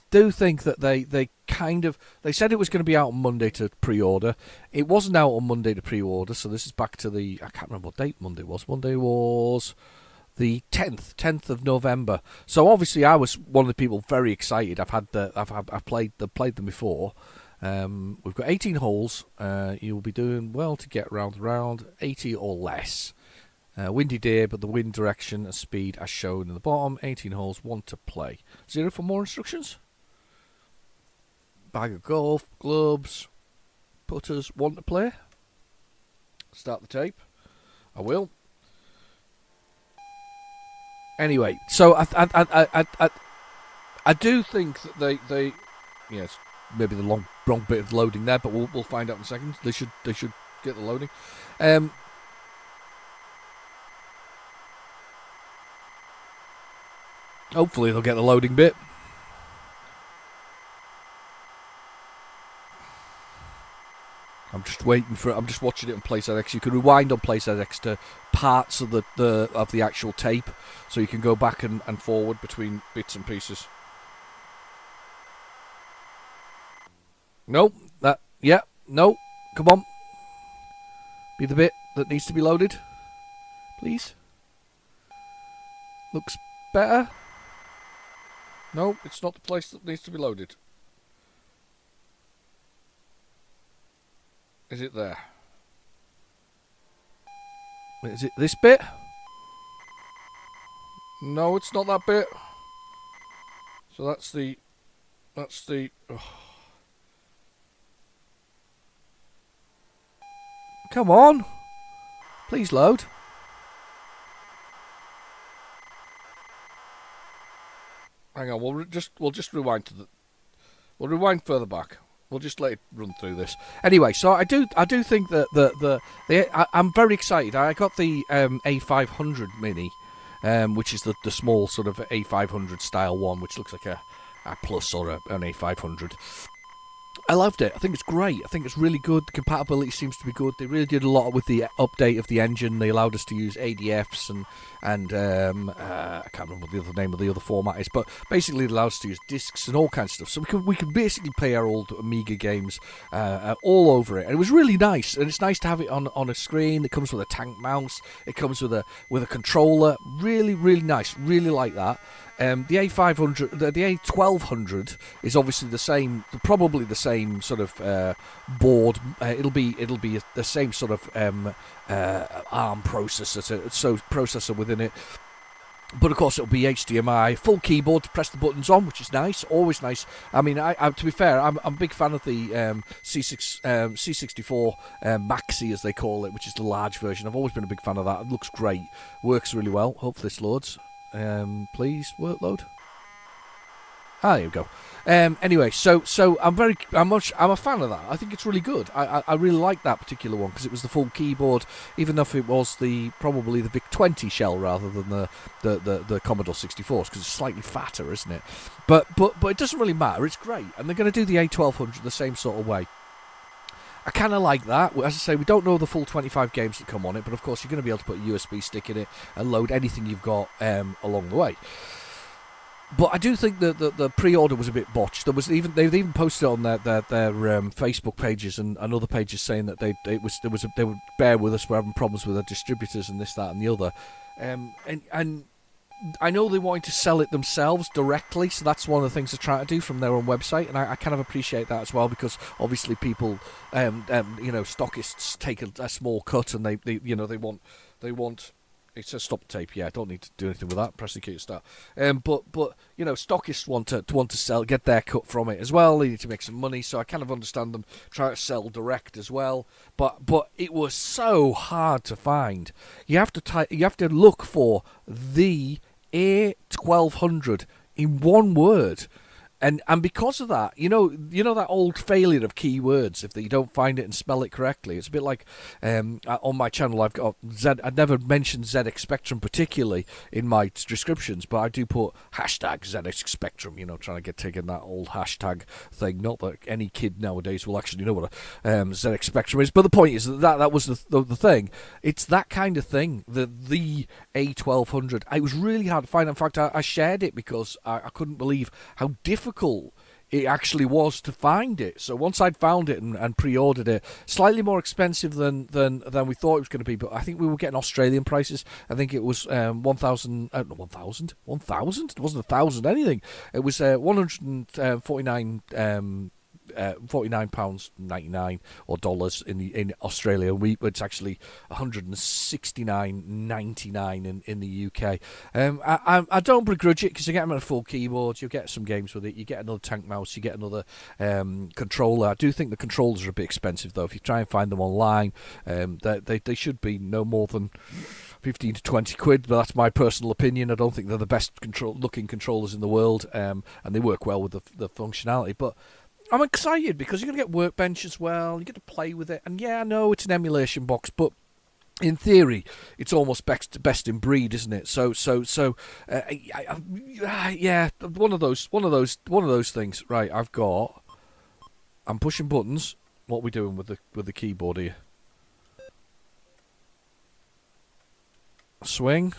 do think that they said it was going to be out on Monday to pre-order. It wasn't out on Monday to pre-order, so this is back to I can't remember what date Monday was. Monday was the 10th of November. So obviously I was one of the people very excited. I've played them before. We've got 18 holes. You'll be doing well to get round 80 or less. Windy day, but the wind direction and speed as shown in the bottom. 18 holes, 1 to play. 0 for more instructions. Bag of golf, gloves, putters, 1 to play. Start the tape. I will. Anyway, so I do think that they yes, maybe the wrong bit of loading there, but we'll find out in a second. They should get the loading. Hopefully they'll get the loading bit. I'm just waiting for it. I'm just watching it on PlayZX. You can rewind on PlayZX to parts of the actual tape, so you can go back and forward between bits and pieces. No, no. Come on. Be the bit that needs to be loaded, please. Looks better. No, it's not the place that needs to be loaded. Is it there? Is it this bit? No, it's not that bit. So that's the... Oh. Come on. Please load. Hang on, we'll just rewind to the... We'll rewind further back. We'll just let it run through this. Anyway, so I do think that I'm very excited. I got the A500 Mini, which is the small sort of A500 style one, which looks like a Plus or an A500. I loved it. I think it's great. I think it's really good. The compatibility seems to be good. They really did a lot with the update of the engine. They allowed us to use ADFs and I can't remember what the other name of the other format is, but basically it allowed us to use discs and all kinds of stuff. So we can basically play our old Amiga games all over it. And it was really nice. And it's nice to have it on a screen. It comes with a tank mouse. It comes with a controller. Really, really nice. Really like that. The A500, the A1200 is obviously the same, probably the same sort of board. It'll be the same sort of ARM processor within it. But of course it'll be HDMI, full keyboard to press the buttons on, which is nice, always nice. I mean, I to be fair, I'm a big fan of the C64 Maxi, as they call it, which is the large version. I've always been a big fan of that. It looks great, works really well. Hope this loads. Please workload. There you go. Anyway, so I'm a fan of that. I think it's really good. I really like that particular one because it was the full keyboard, even though it was probably the VIC-20 shell rather than the Commodore 64s, because it's slightly fatter, isn't it? But it doesn't really matter. It's great, and they're going to do the A1200 the same sort of way. I kind of like that. As I say, we don't know the full 25 games that come on it, but of course you're going to be able to put a USB stick in it and load anything you've got along the way. But I do think that the pre-order was a bit botched. They've even posted on their Facebook pages and other pages saying that they would bear with us. We're having problems with our distributors and this, that, and the other. And I know they wanted to sell it themselves directly, so that's one of the things they're trying to do from their own website, and I kind of appreciate that as well, because obviously people, stockists take a small cut, and they want. It says stop the tape. Yeah, I don't need to do anything with that. Press the key to start. But stockists want to sell, get their cut from it as well. They need to make some money, so I kind of understand them trying to sell direct as well. But it was so hard to find. You have to look for the A1200 in one word. And because of that, you know that old failure of keywords, if you don't find it and spell it correctly. It's a bit like on my channel, I've got I've never mentioned ZX Spectrum particularly in my descriptions, but I do put hashtag ZX Spectrum, trying to get taken that old hashtag thing. Not that any kid nowadays will actually know what a ZX Spectrum is, but the point is that was the thing. It's that kind of thing, the A1200. It was really hard to find. In fact, I shared it because I couldn't believe how difficult it actually was to find it. So once I'd found it and pre-ordered it, slightly more expensive than we thought it was going to be, but I think we were getting Australian prices. I think it was 1,000. 1,000? It wasn't 1,000 anything. It was 149. £49.99 or dollars in Australia. It's actually $169.99 in the UK. I don't begrudge it because you get them on a full keyboard. You get some games with it. You get another tank mouse. You get another controller. I do think the controllers are a bit expensive though. If you try and find them online, they should be no more than 15 to 20 quid, but that's my personal opinion. I don't think they're the best looking controllers in the world, and they work well with the functionality. But I'm excited because you're going to get Workbench as well. You get to play with it. And yeah, I know it's an emulation box, but in theory, it's almost best in breed, isn't it? So, yeah, one of those things. Right, I'm pushing buttons. What are we doing with the keyboard here? Swing.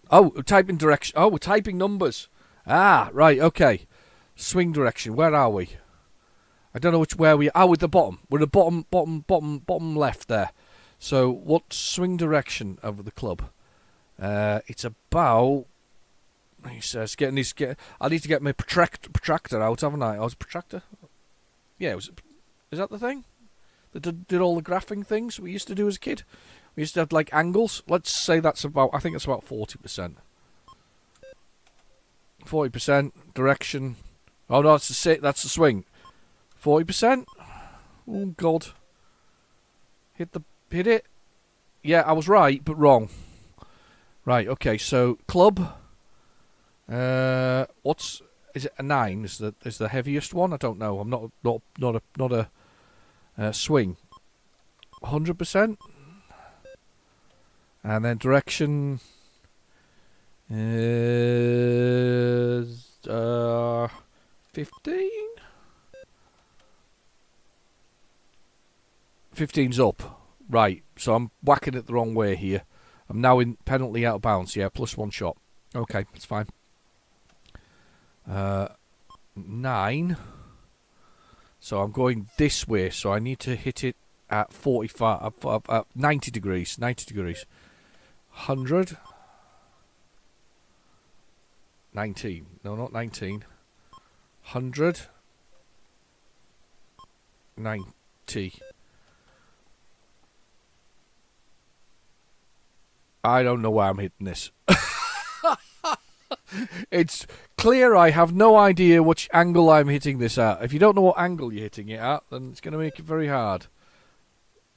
Oh, typing direction. Oh, we're typing numbers. Ah, right, okay. Swing direction. Where are we? I don't know where we are. With the bottom. We're the bottom left there. So what swing direction of the club? It's about. He says, I need to get my protractor out, haven't I? Oh, was it protractor? Yeah, is that the thing? That did all the graphing things we used to do as a kid? We used to have, like, angles. Let's say I think it's about 40%. 40%, direction. Oh, no, that's the swing. 40%? Oh, God. Hit it. Yeah, I was right, but wrong. Right, okay, so, club. Is it a 9? Is the heaviest one? I don't know. I'm not a swing. 100%. And then direction is 15. 15's up. Right. So I'm whacking it the wrong way here. I'm now in penalty out of bounds. Yeah, plus 1 shot. Okay, that's fine. 9. So I'm going this way. So I need to hit it at 45, 90 degrees. 90 degrees. 100. 19. No, not 19. 100. 90. I don't know why I'm hitting this. It's clear I have no idea which angle I'm hitting this at. If you don't know what angle you're hitting it at, then it's going to make it very hard.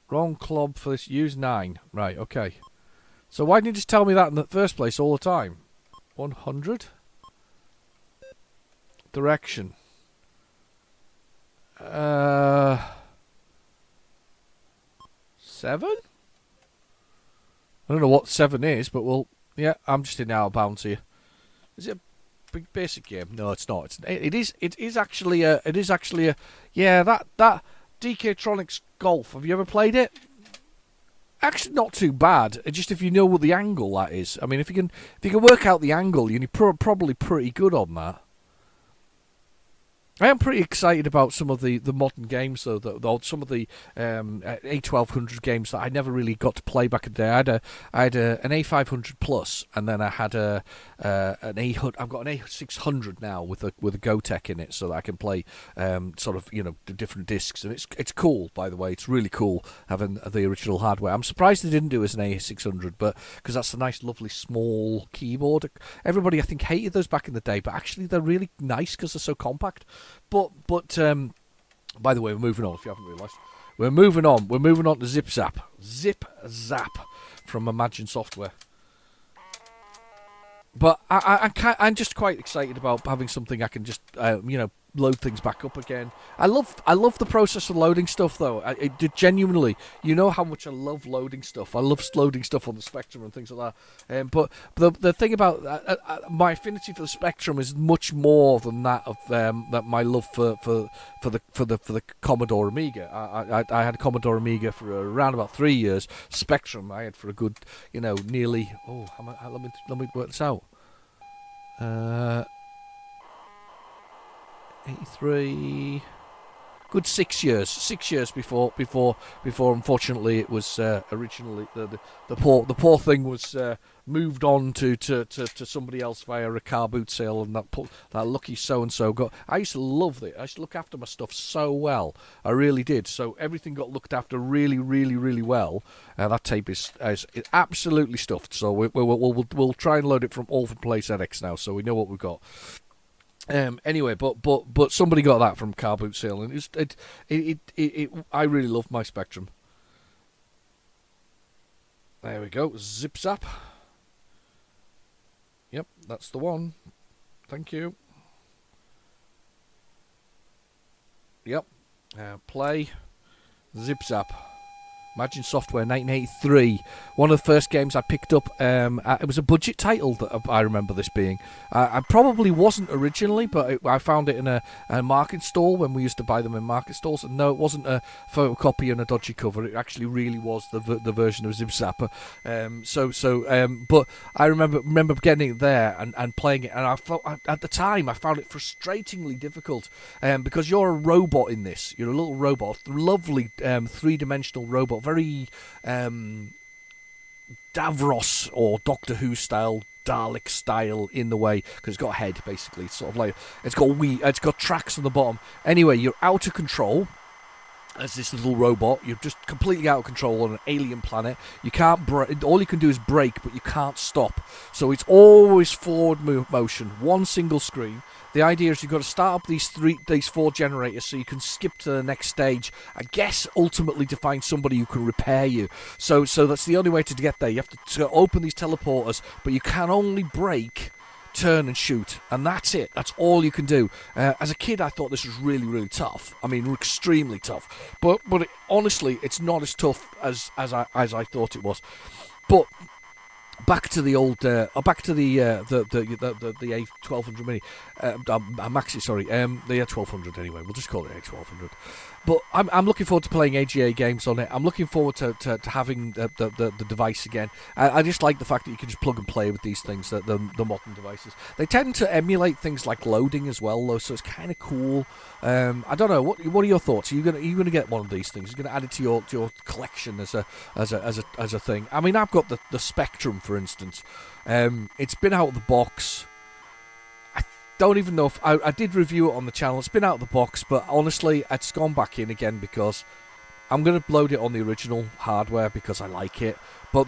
Wrong club for this. Use 9. Right, okay. So why didn't you just tell me that in the first place all the time? 100. Direction. 7? I don't know what 7 is, but yeah, I'm just in out of bounds here. Is it a big basic game? No, it's not. It is actually a. Yeah, that DK-Tronics Golf. Have you ever played it? Actually, not too bad. Just if you know what the angle that is. I mean, if you can work out the angle, you're probably pretty good on that. I am pretty excited about some of the modern games, though. Some of the A1200 games that I never really got to play back in the day. I had an A500 Plus, and then I had an A100. I've got an A600 now with a GoTech in it, so that I can play sort of the different discs, and it's cool. By the way, it's really cool having the original hardware. I'm surprised they didn't do it as an A600, but because that's a nice, lovely small keyboard. Everybody I think hated those back in the day, but actually they're really nice because they're so compact. But by the way, we're moving on, if you haven't realised. We're moving on to Zip Zap. Zip Zap from Imagine Software. But I'm just quite excited about having something I can just, load things back up again. I love the process of loading stuff, though. Genuinely, you know how much I love loading stuff. I love loading stuff on the Spectrum and things like that. But the thing about my affinity for the Spectrum is much more than that of that my love for the Commodore Amiga. I had a Commodore Amiga for around about 3 years. Spectrum I had for a good, nearly. Oh, let me work this out. 83, good 6 years. 6 years before unfortunately it was originally the poor thing was moved on to somebody else via a car boot sale, and that lucky so and so got. I used to love it. I used to look after my stuff so well. I really did. So everything got looked after really, really, really well. That tape is absolutely stuffed. So we'll try and load it from PlayZX now, so we know what we've got. Anyway, but somebody got that from car boot sale, and I really love my Spectrum. There we go, Zip Zap. Yep, that's the one. Thank you. Yep, play Zip Zap. Imagine Software, 1983. One of the first games I picked up. It was a budget title that I remember this being. I probably wasn't originally, but I found it in a market stall when we used to buy them in market stalls. And no, it wasn't a photocopy and a dodgy cover. It actually really was the version of Zip Zapper. But I remember getting it there and playing it. And I felt at the time I found it frustratingly difficult because you're a robot in this. You're a little robot, lovely 3-dimensional robot. Very Davros or Doctor Who style, Dalek style in the way, because it's got a head basically. It's sort of like it's got tracks on the bottom. Anyway, you're out of control as this little robot. You're just completely out of control on an alien planet. You can't all you can do is brake, but you can't stop. So it's always forward motion, one single screen. The idea is you've got to start up these 4 generators so you can skip to the next stage. I guess ultimately to find somebody who can repair you. So that's the only way to get there. You have to open these teleporters, but you can only brake, turn and shoot, and that's it. That's all you can do. As a kid, I thought this was really, really tough. I mean, extremely tough. But honestly, it's not as tough as I thought it was. But back to the old, back to the A1200 Mini, Maxi. Sorry, the A1200 anyway. We'll just call it A1200. But I'm looking forward to playing AGA games on it. I'm looking forward to having the device again. I just like the fact that you can just plug and play with these things, the modern devices. They tend to emulate things like loading as well, though, so it's kind of cool. I don't know. What are your thoughts? Are you gonna get one of these things? Are you gonna add it to your collection as a thing? I mean, I've got the Spectrum, for instance. It's been out of the box. Don't even know if I did review it on the channel. It's been out of the box, but honestly, it's gone back in again because I'm going to load it on the original hardware because I like it. But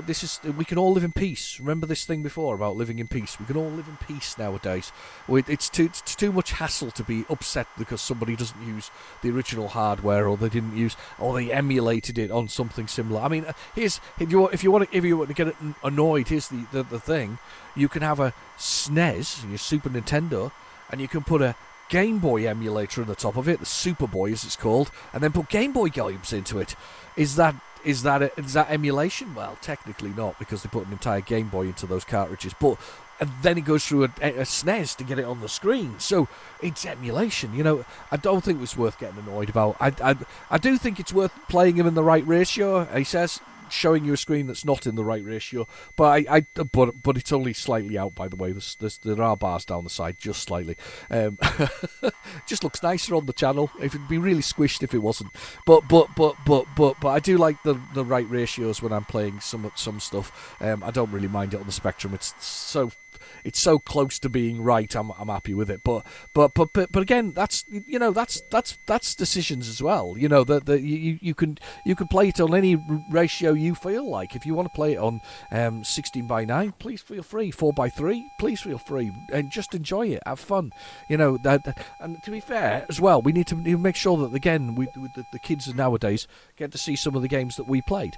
this is, we can all live in peace. Remember this thing before about living in peace? We can all live in peace nowadays. It's too much hassle to be upset because somebody doesn't use the original hardware, or they emulated it on something similar. I mean, if you want to get annoyed, here's the thing. You can have a SNES, your Super Nintendo, and you can put a Game Boy emulator on the top of it, the Super Boy as it's called, and then put Game Boy games into it. Is that emulation? Well, technically not, because they put an entire Game Boy into those cartridges. And then it goes through a SNES to get it on the screen. So it's emulation. You know, I don't think it's worth getting annoyed about. I do think it's worth playing them in the right ratio. He says, showing you a screen that's not in the right ratio, but but it's only slightly out, by the way. There are bars down the side, just slightly. Just looks nicer on the channel. It'd be really squished if it wasn't. But I do like the right ratios when I'm playing some stuff. I don't really mind it on the Spectrum. It's so close to being right. I'm happy with it. But again, that's decisions as well. You know, you can play it on any ratio you feel like. If you want to play it on 16:9, please feel free. 4:3, please feel free, and just enjoy it. Have fun. You know and to be fair as well, we need to make sure that again the kids nowadays get to see some of the games that we played.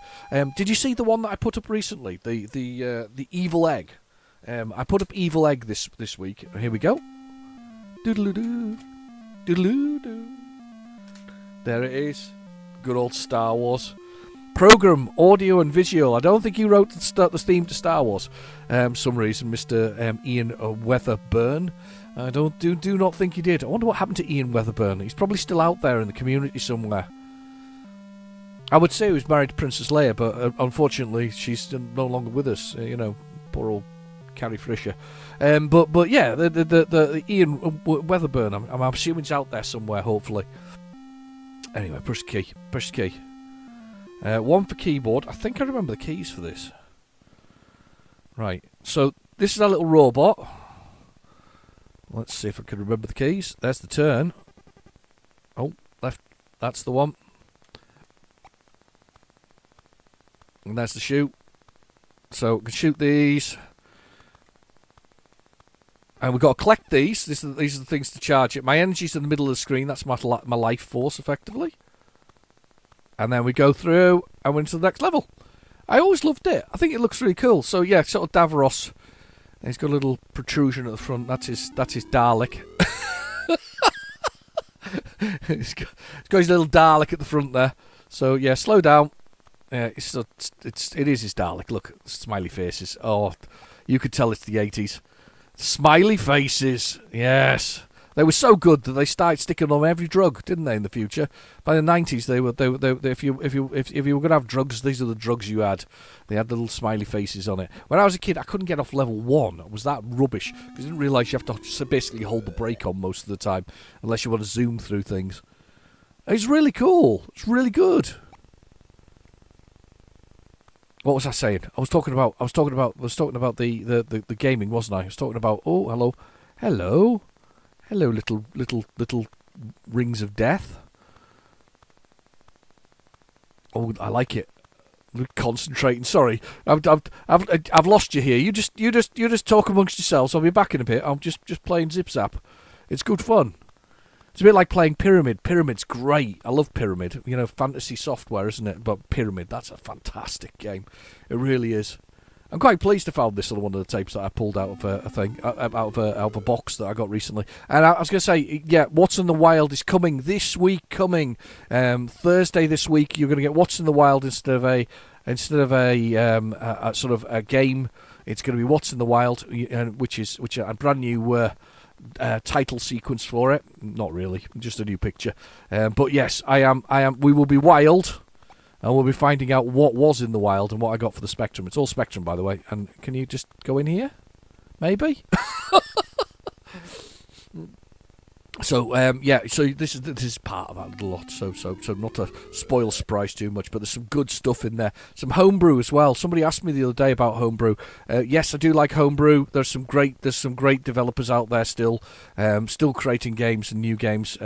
Did you see the one that I put up recently? The Evil Egg. I put up Evil Egg this week. Here we go. Doodle-doo. Doodle-doo. There it is. Good old Star Wars. Program, audio and visual. I don't think he wrote the theme to Star Wars. Some reason, Mr. Ian Weatherburn. I do not think he did. I wonder what happened to Ian Weatherburn. He's probably still out there in the community somewhere. I would say he was married to Princess Leia, but unfortunately she's no longer with us. Poor old Carrie Fisher. But yeah, the Ian Weatherburn, I'm assuming he's out there somewhere, hopefully. Anyway, push the key. One for keyboard. I think I remember the keys for this. Right, so this is our little robot. Let's see if I can remember the keys. There's the turn. Oh, left. That's the one. And there's the shoot. So we can shoot these. And we've got to collect these. These are the things to charge it. My energy's in the middle of the screen. That's my life force, effectively. And then we go through and we're into the next level. I always loved it. I think it looks really cool. So yeah, sort of Davros. He's got a little protrusion at the front. That's his Dalek. He's got his little Dalek at the front there. So yeah, slow down. It is his Dalek. Look, smiley faces. Oh, you could tell it's the 80s. Smiley faces. Yes. They were so good that they started sticking on every drug, didn't they? In the future, by the 90s, they were if you were going to have drugs, these are the drugs you had. They had the little smiley faces on it. When I was a kid, I couldn't get off level 1. It was that rubbish because I didn't realise you have to basically hold the brake on most of the time, unless you want to zoom through things. It's really cool. It's really good. What was I saying? I was talking about the gaming, wasn't I? I was talking about, oh, hello, little rings of death. Oh, I like it. Concentrating. Sorry, I've lost you here. You just talk amongst yourselves. I'll be back in a bit. I'm just playing Zip Zap. It's good fun. It's a bit like playing Pyramid. Pyramid's great. I love Pyramid. You know, fantasy software, isn't it? But Pyramid, that's a fantastic game. It really is. I'm quite pleased to found this on one of the tapes that I pulled out of a thing, out of a box that I got recently. And I was going to say, yeah, What's in the Wild is coming this week. Thursday this week. You're going to get What's in the Wild instead of a sort of a game. It's going to be What's in the Wild, which is a brand new. Title sequence for it. Not really, just a new picture. But yes, I am. We will be wild, and we'll be finding out what was in the wild and what I got for the Spectrum. It's all Spectrum, by the way. And can you just go in here? Maybe. So so this is part of that little lot. So not to spoil surprise too much, but there's some good stuff in there. Some homebrew as well. Somebody asked me the other day about homebrew. Yes, I do like homebrew. There's some great developers out there still creating games and new games.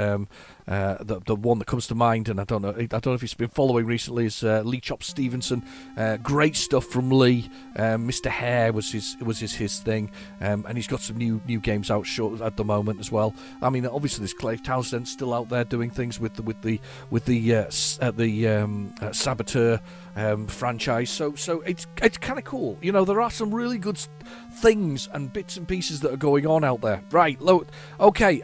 The one that comes to mind, and I don't know if he's been following recently, is Lee Chop Stevenson. Great stuff from Lee. Mr. Hare was his thing, and he's got some new games out short at the moment as well. I mean, obviously there's Clive Townsend still out there doing things with the Saboteur franchise. So it's kind of cool. You know, there are some really good things and bits and pieces that are going on out there. Right, okay,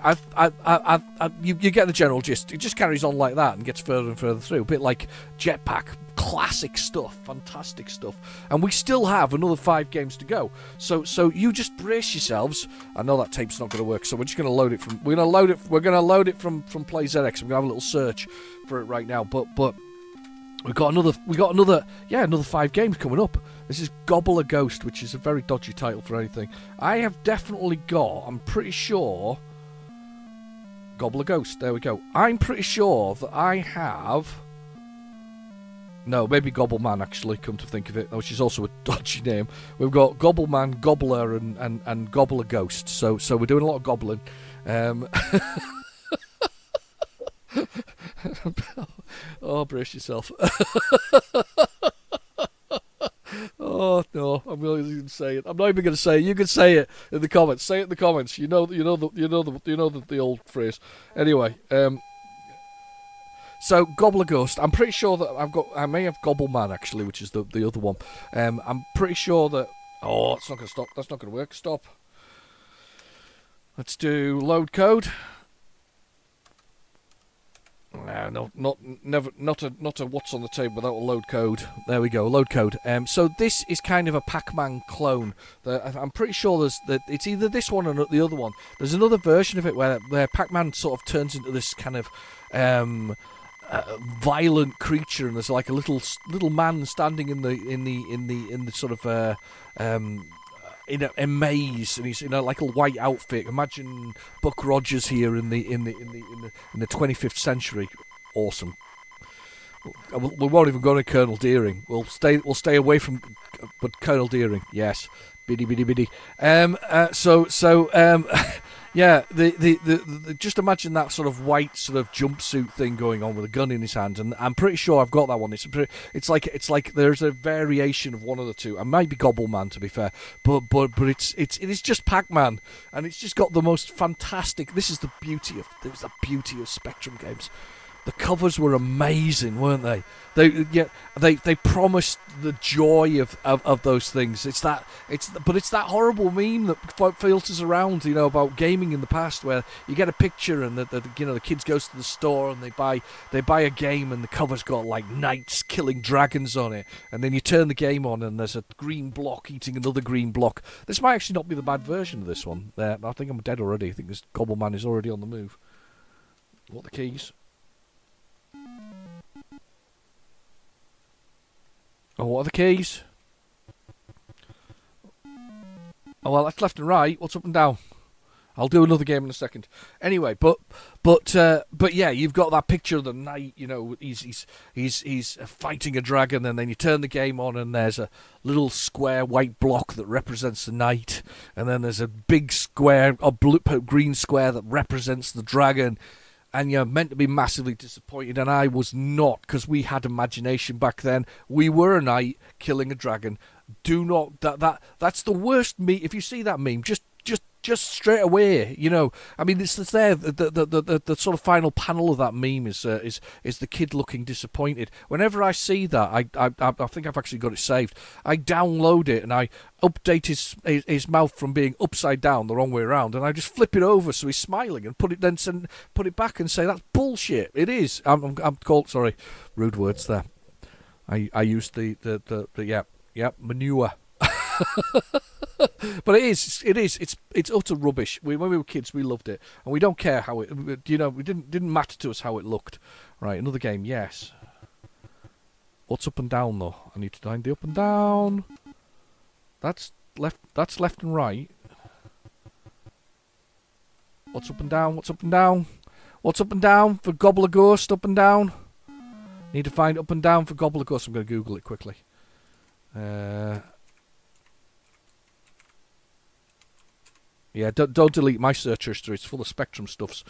you get the general gist. It just carries on like that and gets further and further through. A bit like Jetpack. Classic stuff, fantastic stuff, and we still have another 5 games to go. So you just brace yourselves. I know that tape's not going to work, so we're just going to load it from. We're going to load it from PlayZX. I'm going to have a little search for it right now. But we got another 5 games coming up. This is Gobble a Ghost, which is a very dodgy title for anything. I have definitely got. I'm pretty sure. Gobble a Ghost. There we go. I'm pretty sure that I have. No, maybe Gobbleman, actually, come to think of it, which is also a dodgy name. We've got Gobbleman, Gobbler, and Gobble a Ghost. So we're doing a lot of gobbling. Oh, brace yourself. Oh, no, I'm really going to say it. I'm not even going to say it. You can say it in the comments. Say it in the comments. You know the old phrase. Anyway, so Gobble a Ghost. I'm pretty sure that I may have Gobbleman actually, which is the other one. I'm pretty sure that. Oh, it's not going to stop. That's not going to work. Stop. Let's do load code. No, not a what's on the table without a load code. There we go, load code. So this is kind of a Pac-Man clone. I'm pretty sure it's either this one or the other one. There's another version of it where Pac-Man sort of turns into this kind of violent creature, and there's like a little man standing in the sort of in a maze, and he's in a like a white outfit. Imagine Buck Rogers here in the 25th century. Awesome. We won't even go to Colonel Deering. We'll stay away from, but Colonel Deering, yes, biddy. Yeah, the just imagine that sort of white sort of jumpsuit thing going on with a gun in his hand, and I'm pretty sure I've got that one. It's like there's a variation of one of the two. I might be Gobbleman, to be fair, but it is just Pac-Man, and it's just got the most fantastic. This is the beauty of Spectrum games. The covers were amazing, weren't they? They promised the joy of those things. It's that horrible meme that filters around, you know, about gaming in the past, where you get a picture and the kids goes to the store and they buy a game and the cover's got like knights killing dragons on it, and then you turn the game on and there's a green block eating another green block. This might actually not be the bad version of this one. I think I'm dead already. I think this Gobbleman is already on the move. What are the keys? Oh, what are the keys? Oh, well, that's left and right. What's up and down? I'll do another game in a second. Anyway, but yeah, you've got that picture of the knight. You know, he's fighting a dragon, and then you turn the game on, and there's a little square white block that represents the knight, and then there's a big square, a green square that represents the dragon. And you're meant to be massively disappointed, and I was not, because we had imagination back then. We were a knight killing a dragon. Do not that's the worst meme. If you see that meme, just straight away, you know. I mean, it's there. The sort of final panel of that meme is the kid looking disappointed. Whenever I see that, I think I've actually got it saved. I download it and I update his mouth from being upside down the wrong way around, and I just flip it over so he's smiling and put it back and say that's bullshit. It is. I'm called, sorry, rude words there. I used the manure. But it's utter rubbish. When we were kids, we loved it, and we don't care how it. You know, it didn't matter to us how it looked. Right, another game. Yes. What's up and down though? I need to find the up and down. That's left. That's left and right. What's up and down? What's up and down? What's up and down for Gobbler Ghost? Up and down. Need to find up and down for Gobbler Ghost. I'm going to Google it quickly. Yeah, don't delete my search history. It's full of Spectrum stuffs.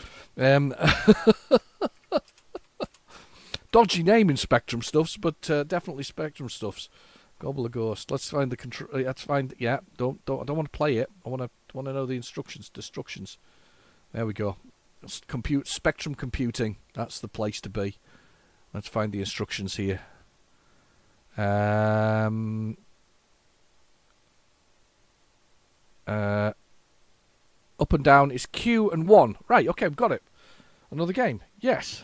Dodgy name in Spectrum stuffs, but definitely Spectrum stuffs. Gobbler Ghost. Let's find the control. Let's find. Yeah, I don't want to play it. I want to know the instructions. There we go. Spectrum computing. That's the place to be. Let's find the instructions here. Up and down is Q and 1. Right, okay, I've got it. Another game. Yes.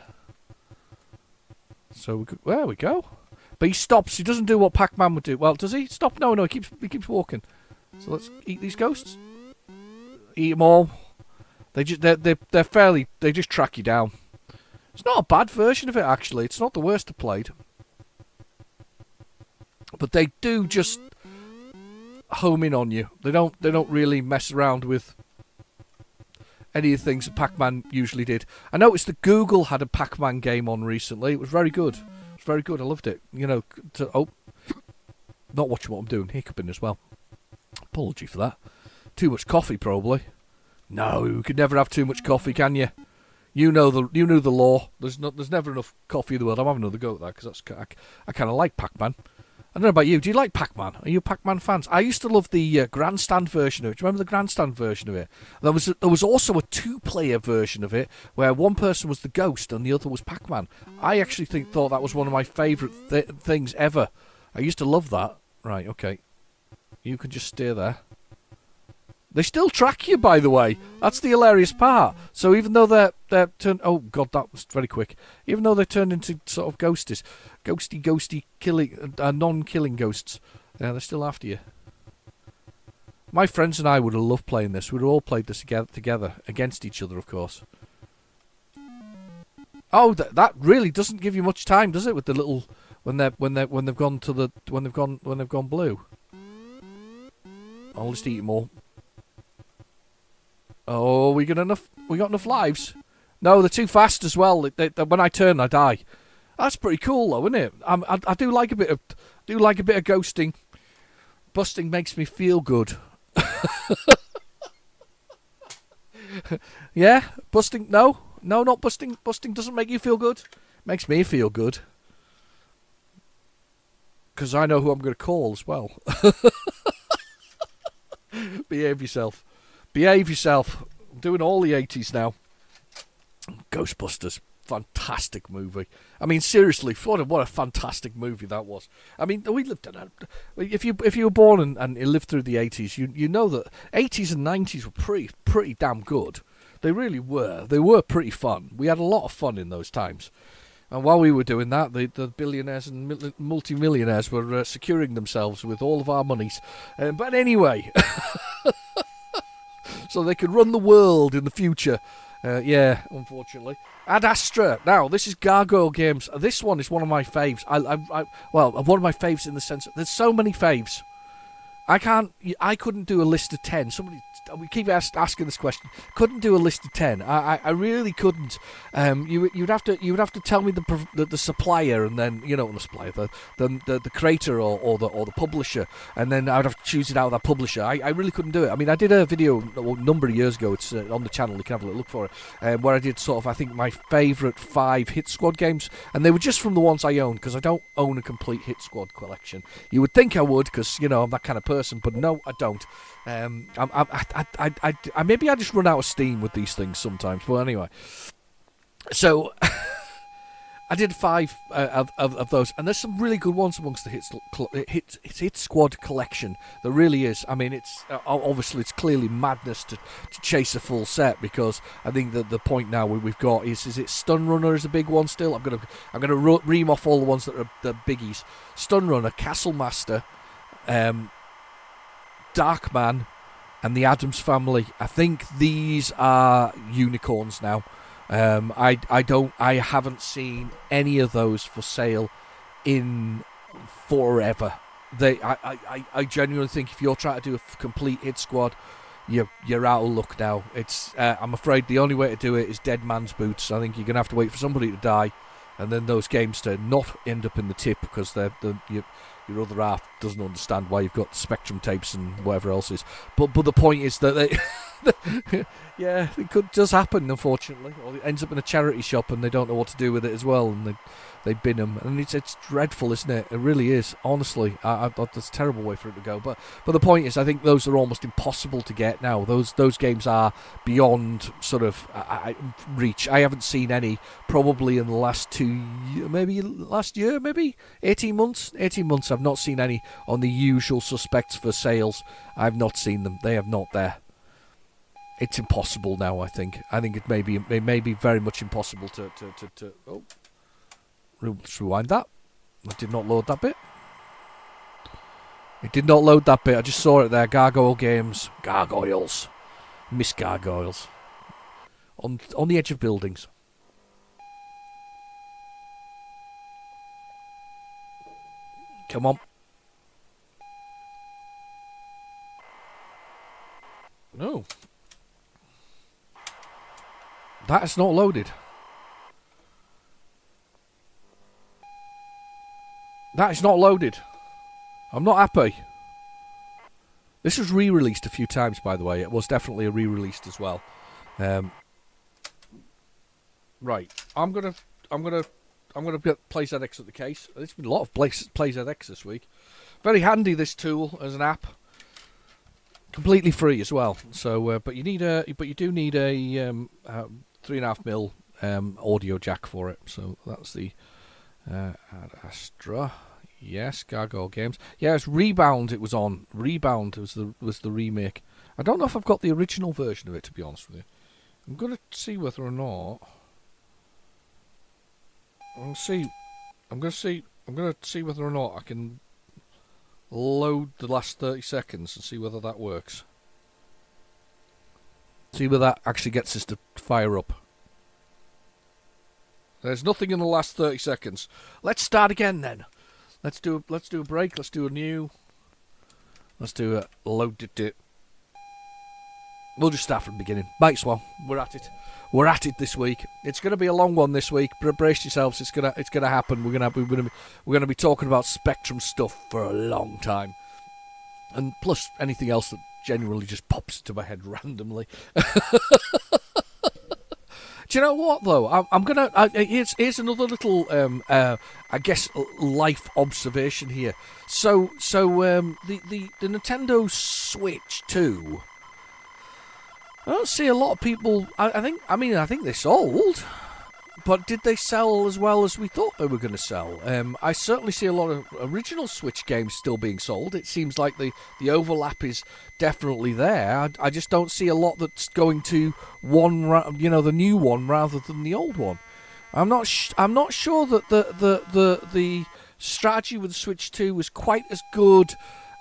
So, there we go. But he stops. He doesn't do what Pac-Man would do. Well, does he? Stop? No, he keeps walking. So let's eat these ghosts. Eat them all. They just track you down. It's not a bad version of it, actually. It's not the worst I've played. But they do just home in on you. They don't really mess around with any of the things that Pac-Man usually did. I noticed that Google had a Pac-Man game on recently. It was very good. It was very good. I loved it. You know, not watching what I'm doing. Hiccuping as well. Apology for that. Too much coffee, probably. No, you could never have too much coffee, can you? You know the law. There's never enough coffee in the world. I'm having another go at that because I kind of like Pac-Man. I don't know about you. Do you like Pac-Man? Are you Pac-Man fans? I used to love the grandstand version of it. Do you remember the grandstand version of it? There was also a two-player version of it where one person was the ghost and the other was Pac-Man. I actually thought that was one of my favourite things ever. I used to love that. Right, okay. You can just stay there. They still track you, by the way. That's the hilarious part. So even though they're turned... Oh, God, that was very quick. Even though they're turned into sort of ghosties, ghosty, killing, non-killing ghosts, they're still after you. My friends and I would have loved playing this. We'd have all played this together, against each other, of course. Oh, that really doesn't give you much time, does it? With the little... When they've gone blue. I'll just eat them all. Oh, we got enough lives? No, they're too fast as well. When I turn, I die. That's pretty cool, though, isn't it? I do like a bit of ghosting. Busting makes me feel good. Yeah, busting. No, not busting. Busting doesn't make you feel good. Makes me feel good. Because I know who I'm going to call as well. Behave yourself. Behave yourself. I'm doing all the 80s now. Ghostbusters. Fantastic movie. I mean, seriously, what a fantastic movie that was. I mean, we lived in if you were born and you lived through the 80s, you know that 80s and 90s were pretty damn good. They really were. They were pretty fun. We had a lot of fun in those times. And while we were doing that, the billionaires and multi-millionaires were securing themselves with all of our monies. But anyway... So they could run the world in the future. Yeah, unfortunately. Ad Astra. Now, this is Gargoyle Games. This one is one of my faves. Well, one of my faves in the sense that there's so many faves. I couldn't do a list of 10. we keep asking this question. Couldn't do a list of 10. I really couldn't. You'd have to tell me the supplier, and then the supplier, the creator or the publisher, and then I'd have to choose it out of that publisher. I really couldn't do it. I mean, I did a video a number of years ago. It's on the channel. You can have a little look for it, where I did sort of, I think, my favourite 5 Hit Squad games, and they were just from the ones I own, because I don't own a complete Hit Squad collection. You would think I would, because I'm that kind of person, but no, I don't. Maybe I just run out of steam with these things sometimes. But anyway, so I did 5 of those, and there's some really good ones amongst the Hit Squad collection. There really is. I mean, it's obviously it's clearly madness to chase a full set, because I think that the point now we've got is it Stun Runner is a big one still. I'm gonna ream off all the ones that are the biggies. Stun Runner, Castle Master, Darkman, and the Addams Family. I think these are unicorns now. I haven't seen any of those for sale in forever. I genuinely think if you're trying to do a complete Hit Squad, you're out of luck now. It's I'm afraid the only way to do it is dead man's boots. I think you're gonna have to wait for somebody to die, and then those games to not end up in the tip, because your other half doesn't understand why you've got Spectrum tapes and whatever else is. But the point is that yeah, it does happen, unfortunately. Or it ends up in a charity shop and they don't know what to do with it as well, and they bin them. And it's dreadful, isn't it? It really is. Honestly, that's a terrible way for it to go. But the point is, I think those are almost impossible to get now. Those games are beyond sort of reach. I haven't seen any probably in the last 2 years, maybe last year, maybe 18 months. 18 months. I've not seen any on the usual suspects for sales. I've not seen them. They have not there. It's impossible now, I think. I think it may be very much impossible to oh, let's rewind that. I did not load that bit. It did not load that bit. I just saw it there. Gargoyle Games. Gargoyles. Miss Gargoyles. On the edge of buildings. Come on. No. That is not loaded. That is not loaded. I'm not happy. This was re-released a few times, by the way. It was definitely a re-released as well. Right. I'm gonna get PlayZX at the case. There's been a lot of PlayZX this week. Very handy, this tool as an app. Completely free as well. So, but you do need a 3.5mm audio jack for it. So that's the Ad Astra. Yes, Gargoyle Games. Yeah, it's Rebound. It was on Rebound. Was the remake. I don't know if I've got the original version of it, to be honest with you. I'm gonna see whether or not. I'm gonna see whether or not I can load the last 30 seconds and see whether that works. See whether that actually gets us to fire up. There's nothing in the last 30 seconds. Let's start again then. Let's do a break. Let's do a new. Let's do a load it. We'll just start from the beginning. Might as well. We're at it. We're at it this week. It's going to be a long one this week. Brace yourselves. It's gonna happen. We're gonna be talking about Spectrum stuff for a long time, and plus anything else that generally just pops into my head randomly. Do you know what though? Here's another little I guess life observation here. So the Nintendo Switch 2. I don't see a lot of people. I think they sold, but did they sell as well as we thought they were going to sell? I certainly see a lot of original Switch games still being sold. It seems like the overlap is definitely there. I just don't see a lot that's going to the new one rather than the old one. I'm not sure that the strategy with the Switch 2 was quite as good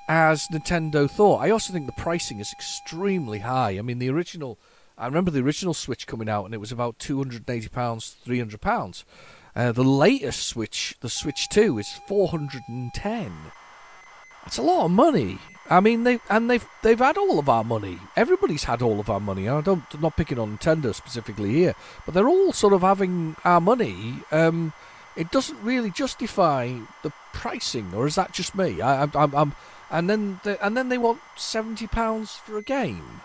as Nintendo thought. I also think the pricing is extremely high. I mean, I remember the original Switch coming out and it was about £280, £300. The latest Switch, the Switch 2, is £410. It's a lot of money. I mean, they've had all of our money. Everybody's had all of our money. I'm not picking on Nintendo specifically here, but they're all sort of having our money. It doesn't really justify the pricing, or is that just me? And then they want £70 for a game.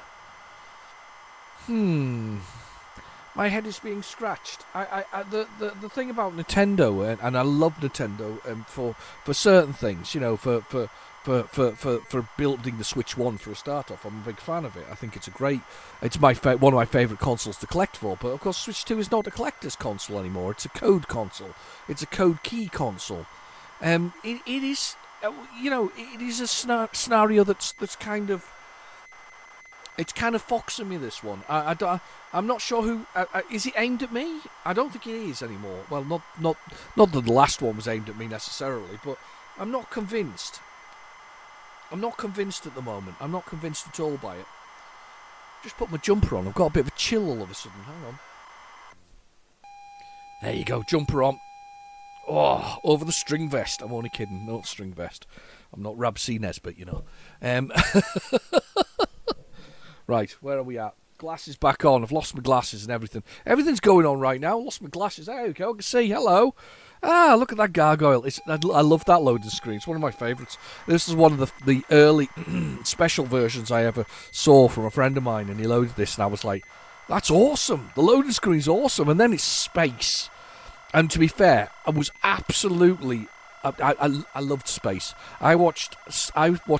My head is being scratched. The thing about Nintendo, and I love Nintendo, for certain things, you know, for building the Switch 1 for a start off. I'm a big fan of it. I think it's one of my favourite consoles to collect for. But of course, Switch 2 is not a collector's console anymore. It's a code console. It's a code key console. It is, it is a scenario that's kind of. It's kind of foxing me, this one. I'm not sure who. Is it aimed at me? I don't think it is anymore. Well, not that the last one was aimed at me necessarily, but I'm not convinced. I'm not convinced at the moment. I'm not convinced at all by it. Just put my jumper on. I've got a bit of a chill all of a sudden. Hang on. There you go, jumper on. Oh, over the string vest. I'm only kidding. Not string vest. I'm not Rab C. Nesbitt, you know. Right, where are we at? Glasses back on. I've lost my glasses and everything. Everything's going on right now. Lost my glasses. There we go. I can see. Hello. Ah, look at that gargoyle. I love that loading screen. It's one of my favourites. This is one of the early special versions I ever saw from a friend of mine, and he loaded this, and I was like, that's awesome. The loading screen's awesome. And then it's space. And to be fair, I was absolutely... I loved space. I watched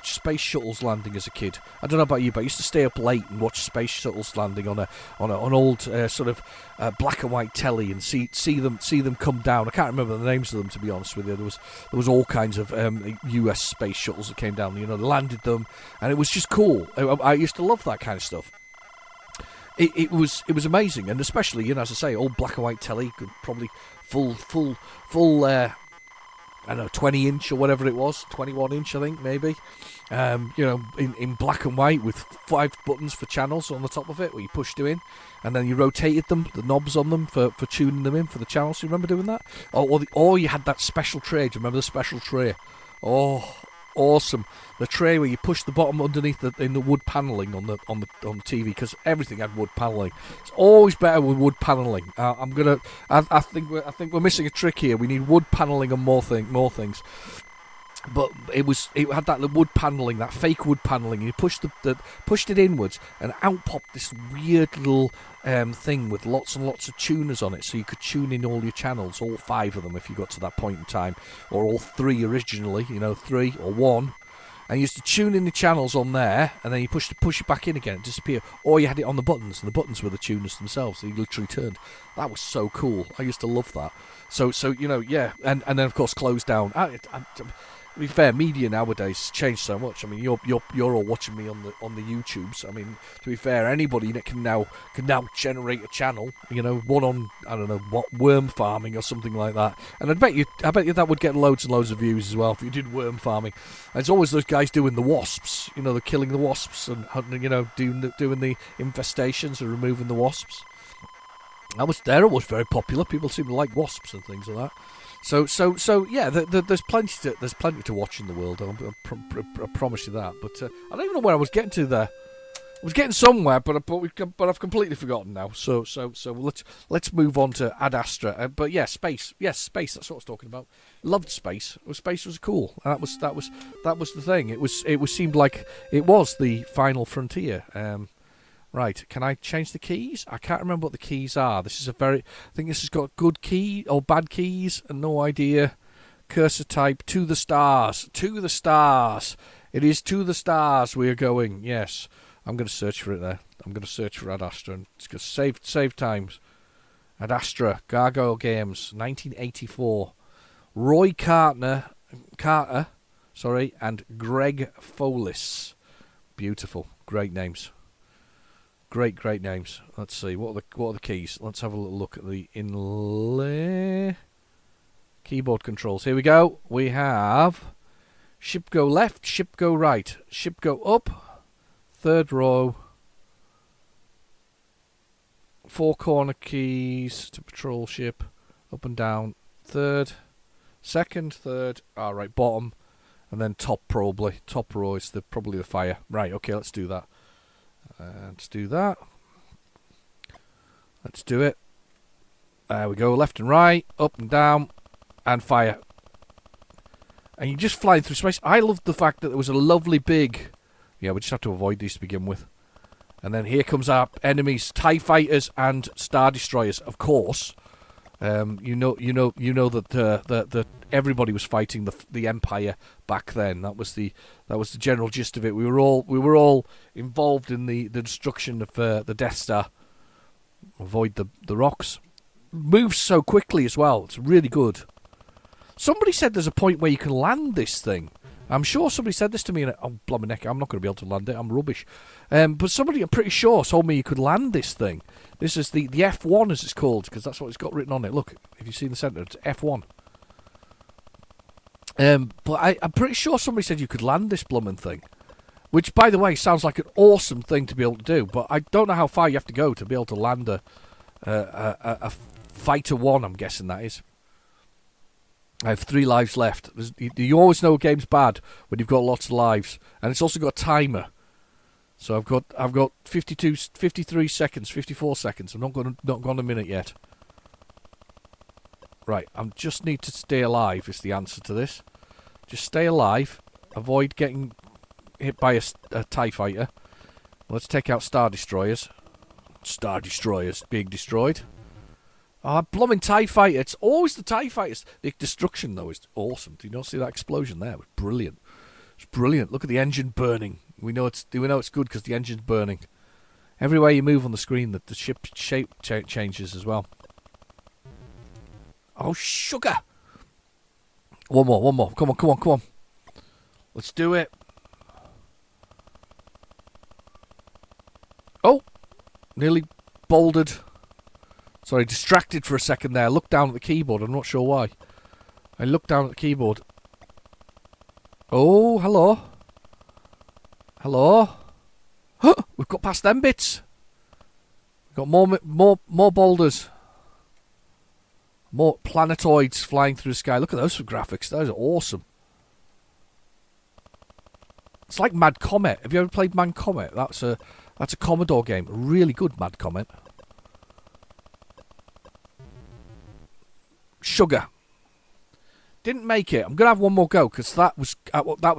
space shuttles landing as a kid. I don't know about you, but I used to stay up late and watch space shuttles landing on an old sort of black and white telly and see them come down. I can't remember the names of them, to be honest with you. There was all kinds of US space shuttles that came down. You know, they landed them, and it was just cool. I used to love that kind of stuff. It was amazing, and especially, you know, as I say, old black and white telly, probably full. I don't know, 20-inch or whatever it was, 21-inch I think, maybe. In black and white with 5 buttons for channels on the top of it, where you pushed them in, and then you rotated them, the knobs on them for tuning them in for the channels. Do you remember doing that? Or you had that special tray. Do you remember the special tray? Oh, awesome! The tray where you push the bottom underneath in the wood panelling on the TV, because everything had wood panelling. It's always better with wood panelling. I think we're missing a trick here. We need wood panelling and more things. But it had that wood panelling, that fake wood panelling. And you pushed it inwards, and out popped this weird little thing with lots and lots of tuners on it, so you could tune in all your channels, all 5 of them if you got to that point in time, or all 3 originally, 3 or 1. And you used to tune in the channels on there, and then you push it back in again, it disappeared. Or you had it on the buttons, and the buttons were the tuners themselves, so you literally turned. That was so cool. I used to love that. So yeah, and then of course closed down. To be fair, media nowadays has changed so much. I mean, you're all watching me on the YouTubes. I mean, to be fair, anybody that can now generate a channel, one on, I don't know what, worm farming or something like that. And I bet you that would get loads and loads of views as well if you did worm farming. And it's always those guys doing the wasps, they're killing the wasps and hunting, doing the infestations and removing the wasps. They're always very popular. People seem to like wasps and things like that. So yeah, there's plenty to watch in the world. I promise you that. But I don't even know where I was getting to there. I was getting somewhere, but I've completely forgotten now. So let's move on to Ad Astra. But yeah, space. Yes, space. That's what I was talking about. Loved space. Space was cool. That was the thing. It seemed like it was the final frontier. Right, can I change the keys? I can't remember what the keys are. I think this has got good key or bad keys, and no idea. Cursor type, to the stars. To the stars. It is to the stars we are going, yes. I'm going to search for it there. I'm going to search for Ad Astra, and it's going to save times. Ad Astra, Gargoyle Games, 1984. Roy Carter, and Greg Folis. Beautiful, great names. Great names. Let's see. What are the keys? Let's have a little look at the inlay. Keyboard controls. Here we go. We have ship go left, ship go right, ship go up, 3rd row, 4 corner keys to patrol ship, up and down, 3rd, 2nd, 3rd, right, bottom, And then top probably. Top row is probably the fire. Right, okay, let's do that. Let's do that. Let's do it. There we go. Left and right, up and down, and fire. And you're just flying through space. I loved the fact that there was a lovely big... Yeah, we just have to avoid these to begin with. And then here comes our enemies, TIE fighters and Star Destroyers, of course. You know that everybody was fighting the Empire back then. That was the general gist of it. We were all involved in the destruction of the Death Star. Avoid the rocks. Moves so quickly as well. It's really good. Somebody said there's a point where you can land this thing. I'm sure somebody said this to me, and oh, blimey neck, I'm not going to be able to land it. I'm rubbish. But somebody, I'm pretty sure, told me you could land this thing. This is the F1, as it's called, because that's what it's got written on it. Look, if you see in the centre, it's F1. But I'm pretty sure somebody said you could land this blooming thing. Which, by the way, sounds like an awesome thing to be able to do. But I don't know how far you have to go to be able to land a Fighter 1, I'm guessing that is. I have 3 lives left. You always know a game's bad when you've got lots of lives. And it's also got a timer. So I've got 53 seconds, 54 seconds. I'm not gone a minute yet. Right, I just need to stay alive is the answer to this. Just stay alive. Avoid getting hit by a TIE fighter. Let's take out Star Destroyers. Star Destroyers being destroyed. Ah, blooming TIE fighter. It's always the TIE fighters. The destruction, though, is awesome. Do you not see that explosion there? It was brilliant. It's brilliant. Look at the engine burning. We know it's good because the engine's burning. Everywhere you move on the screen, the ship shape changes as well. Oh, sugar! One more. Come on. Let's do it. Oh! Nearly bouldered. Sorry, distracted for a second there. I looked down at the keyboard. I'm not sure why. I looked down at the keyboard. Oh, hello. Hello. Huh, we've got past them bits. We've got more boulders. More planetoids flying through the sky. Look at those for graphics. Those are awesome. It's like Mad Comet. Have you ever played Mad Comet? That's a Commodore game. Really good Mad Comet. Sugar. Didn't make it. I'm gonna have one more go because that was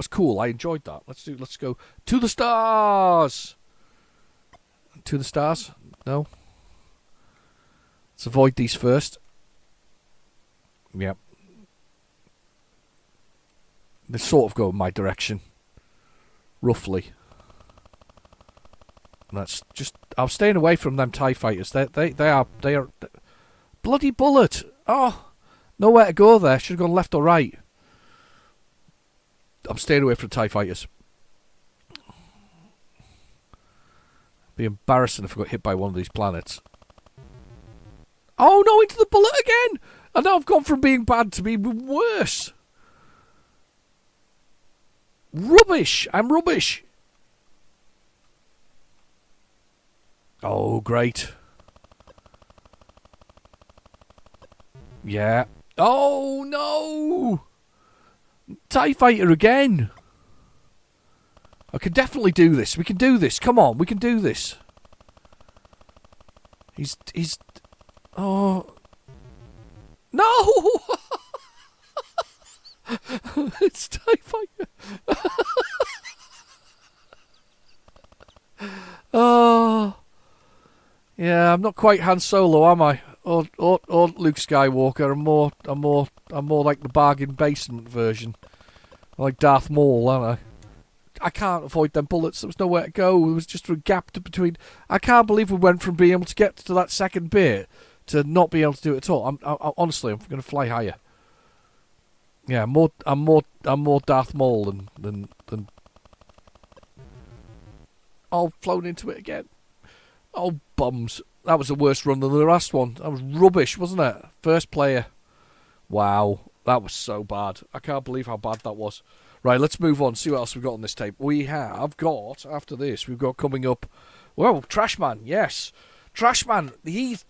cool. I enjoyed that. Let's go to the stars. To the stars? No. Let's avoid these first. Yep. They sort of go in my direction, roughly. That's just. I'm staying away from them TIE fighters. They are bloody bullet. Oh. Nowhere to go there. Should have gone left or right. I'm staying away from TIE fighters. Be embarrassing if I got hit by one of these planets. Oh no, into the bullet again! And now I've gone from being bad to being worse. Rubbish! I'm rubbish! Oh, great. Yeah. Oh, no! TIE fighter again! I can definitely do this. We can do this. Come on, we can do this. He's... Oh... No! It's TIE fighter. Oh... Yeah, I'm not quite Han Solo, am I? Or Luke Skywalker. I'm more like the bargain basement version. I'm like Darth Maul, aren't I? I can't avoid them bullets. There was nowhere to go. There was just a gap between. I can't believe we went from being able to get to that second bit to not be able to do it at all. Honestly, I'm going to fly higher. Yeah, I'm more Darth Maul than. Oh, flown into it again. Oh, bums. That was a worse run than the last one. That was rubbish, wasn't it? First player. Wow. That was so bad. I can't believe how bad that was. Right, let's move on. See what else we've got on this tape. We have got, after this, we've got coming up... Well, Trashman, yes. Trashman, he's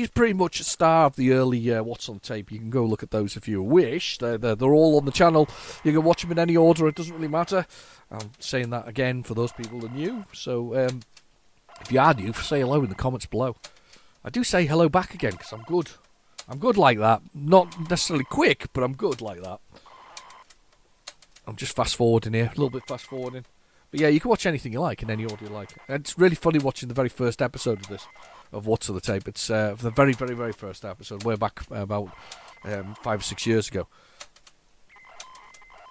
pretty much a star of the early What's on Tape. You can go look at those if you wish. They're all on the channel. You can watch them in any order. It doesn't really matter. I'm saying that again for those people that are new. So if you are new, say hello in the comments below. I do say hello back again because I'm good. I'm good like that. Not necessarily quick, but I'm good like that. I'm just fast forwarding here, a little bit fast forwarding. But yeah, you can watch anything you like in any order you like. And it's really funny watching the very first episode of this, of What's on the Tape. It's the very, very, very first episode, way back about 5 or 6 years ago.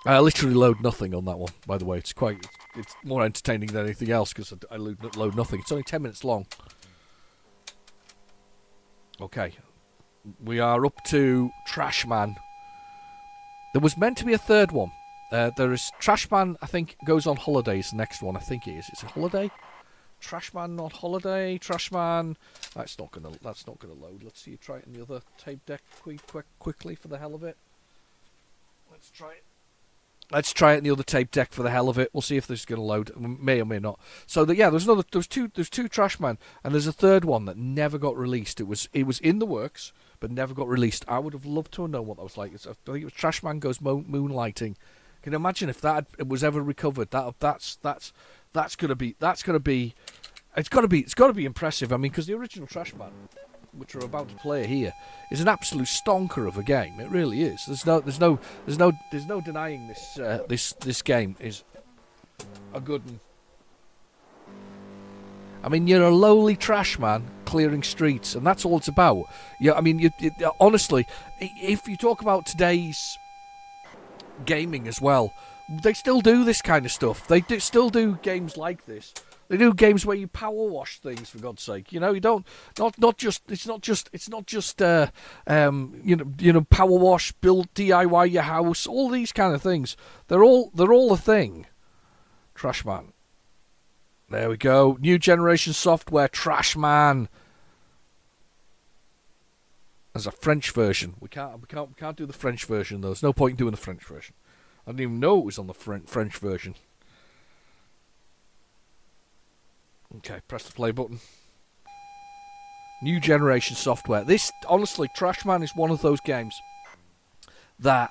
I literally load nothing on that one, by the way. It's more entertaining than anything else because I load nothing. It's only 10 minutes long. Okay, we are up to Trashman. There was meant to be a third one. There is Trashman, I think, goes on holidays. The next one, I think it is. Is it holiday? Trashman not holiday. Trashman. That's not gonna load. Let's see. Try it in the other tape deck quickly for the hell of it. Let's try it. Let's try it in the other tape deck for the hell of it. We'll see if this is going to load. May or may not. So there's two Trashman, and there's a third one that never got released. It was in the works, but never got released. I would have loved to know what that was like. I think it was Trashman Goes Moonlighting. Can you imagine if that was ever recovered? That's gonna be it's gotta be impressive. I mean, because the original Trashman, which we're about to play here, is an absolute stonker of a game. It really is. There's no denying this game is a good one. I mean, you're a lowly trash man clearing streets, and that's all it's about. Yeah, I mean, honestly, if you talk about today's gaming as well, they still do this kind of stuff. They still do games like this. They do games where you power wash things, for God's sake. You know, you don't not just power wash, build, DIY your house, all these kind of things. They're all a thing. Trashman. There we go. New generation software, Trashman. There's a French version. We can't do the French version though. There's no point in doing the French version. I didn't even know it was on the French version. Okay, press the play button. New generation software. This, honestly, Trashman is one of those games that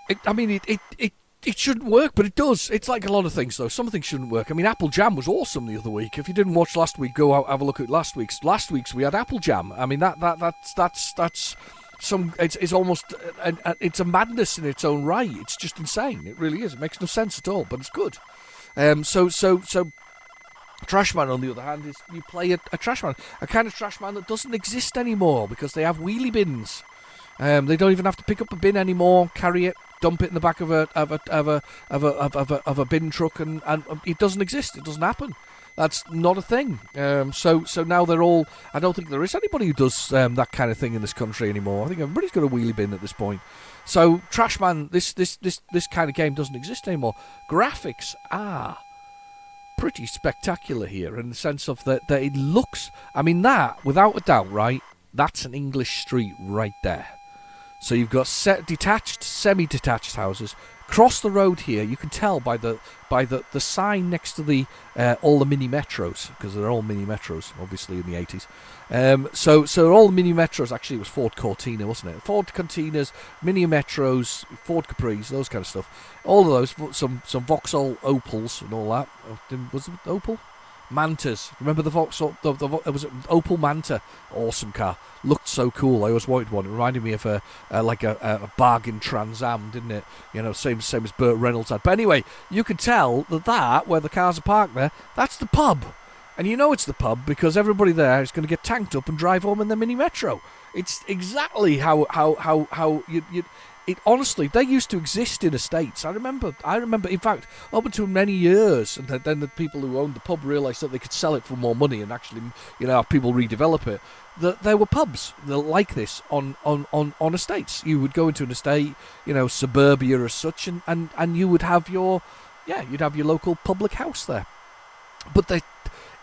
it shouldn't work, but it does. It's like a lot of things, though. Some things shouldn't work. I mean, Apple Jam was awesome the other week. If you didn't watch last week, go out have a look at last week's. Last week's we had Apple Jam. I mean, that's some. It's almost it's a madness in its own right. It's just insane. It really is. It makes no sense at all, but it's good. So Trashman, on the other hand, is you play a Trashman, a kind of Trashman that doesn't exist anymore because they have wheelie bins. They don't even have to pick up a bin anymore, carry it, dump it in the back of a bin truck, and it doesn't exist. It doesn't happen. That's not a thing. So now they're all. I don't think there is anybody who does that kind of thing in this country anymore. I think everybody's got a wheelie bin at this point. So Trashman, this kind of game doesn't exist anymore. Graphics are pretty spectacular here in the sense of that it looks. I mean, that without a doubt, right? That's an English street right there. So you've got detached, semi-detached houses. Cross the road here, you can tell by the sign next to the all the mini metros, because they're all mini metros, obviously in the 80s. So all the mini metros, actually it was Ford Cortina, wasn't it? Ford Cortinas, mini metros, Ford Capris, those kind of stuff. All of those, some Vauxhall Opals and all that. Was it Opal? Mantas. Remember the Vauxhall? It was an Opel Manta. Awesome car. Looked so cool. I always wanted one. It reminded me of a bargain Trans Am, didn't it? You know, same as Burt Reynolds had. But anyway, you can tell that where the cars are parked there, that's the pub. And you know it's the pub because everybody there is going to get tanked up and drive home in the mini metro. It's exactly how you. It honestly, they used to exist in estates. I remember. In fact, up until many years, and then the people who owned the pub realised that they could sell it for more money and actually, have people redevelop it. That there were pubs like this on estates. You would go into an estate, suburbia as such, and you would have you'd have your local public house there. But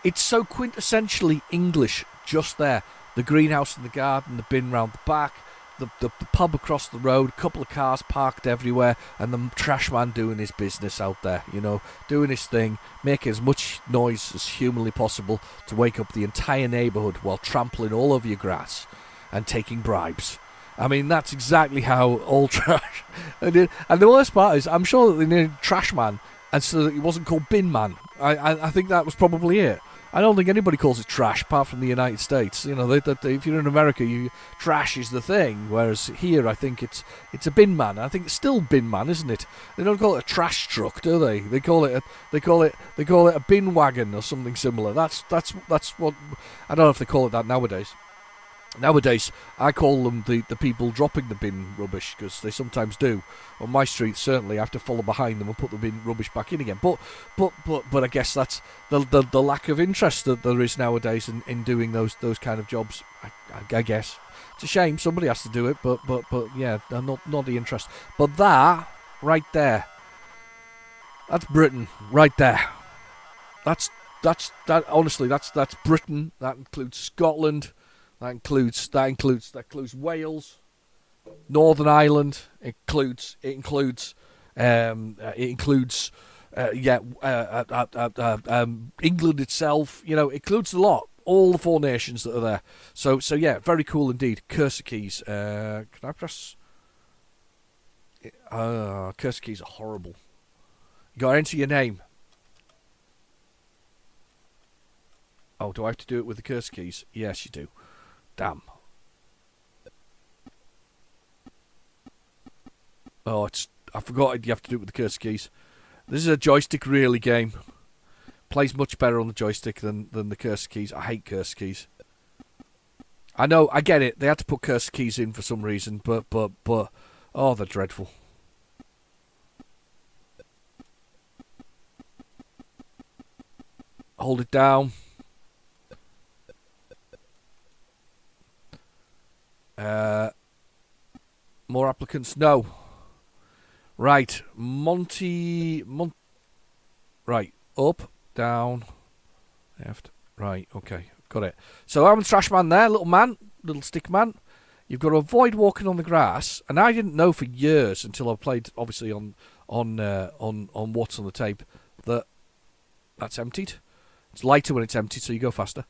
it's so quintessentially English just there. The greenhouse in the garden, the bin round the back. the pub across the road, a couple of cars parked everywhere, and the trash man doing his business out there, you know, doing his thing, making as much noise as humanly possible to wake up the entire neighbourhood while trampling all over your grass and taking bribes. I mean, that's exactly how all trash... And the worst part is, I'm sure that they named Trash Man, and so that it wasn't called Bin Man. I think that was probably it. I don't think anybody calls it trash, apart from the United States. You know, if you're in America, trash is the thing. Whereas here, I think it's a bin man. I think it's still bin man, isn't it? They don't call it a trash truck, do they? They call it a bin wagon or something similar. That's what I don't know if they call it that nowadays. Nowadays, I call them the people dropping the bin rubbish, because they sometimes do. On my street, certainly, I have to follow behind them and put the bin rubbish back in again. But I guess that's the lack of interest that there is nowadays in doing those kind of jobs. I guess it's a shame. Somebody has to do it, but yeah, not the interest. But that right there, that's Britain right there. That's honestly, that's Britain. That includes Scotland. That includes Wales, Northern Ireland. It includes England itself. You know, it includes a lot. All the 4 nations that are there. So yeah, very cool indeed. Cursor keys. Can I press? Cursor keys are horrible. You got to enter your name. Oh, do I have to do it with the cursor keys? Yes, you do. Damn. Oh, I forgot you have to do it with the cursor keys. This is a joystick really game. Plays much better on the joystick than the cursor keys. I hate cursor keys. I know, I get it. They had to put cursor keys in for some reason, but oh, they're dreadful. Hold it down. More applicants? No. Right. Right. Up, down, left, right. Okay, got it. So I'm the trash man there, little stick man. You've got to avoid walking on the grass, and I didn't know for years until I played, obviously on What's on the Tape, that's emptied. It's lighter when it's emptied, so you go faster.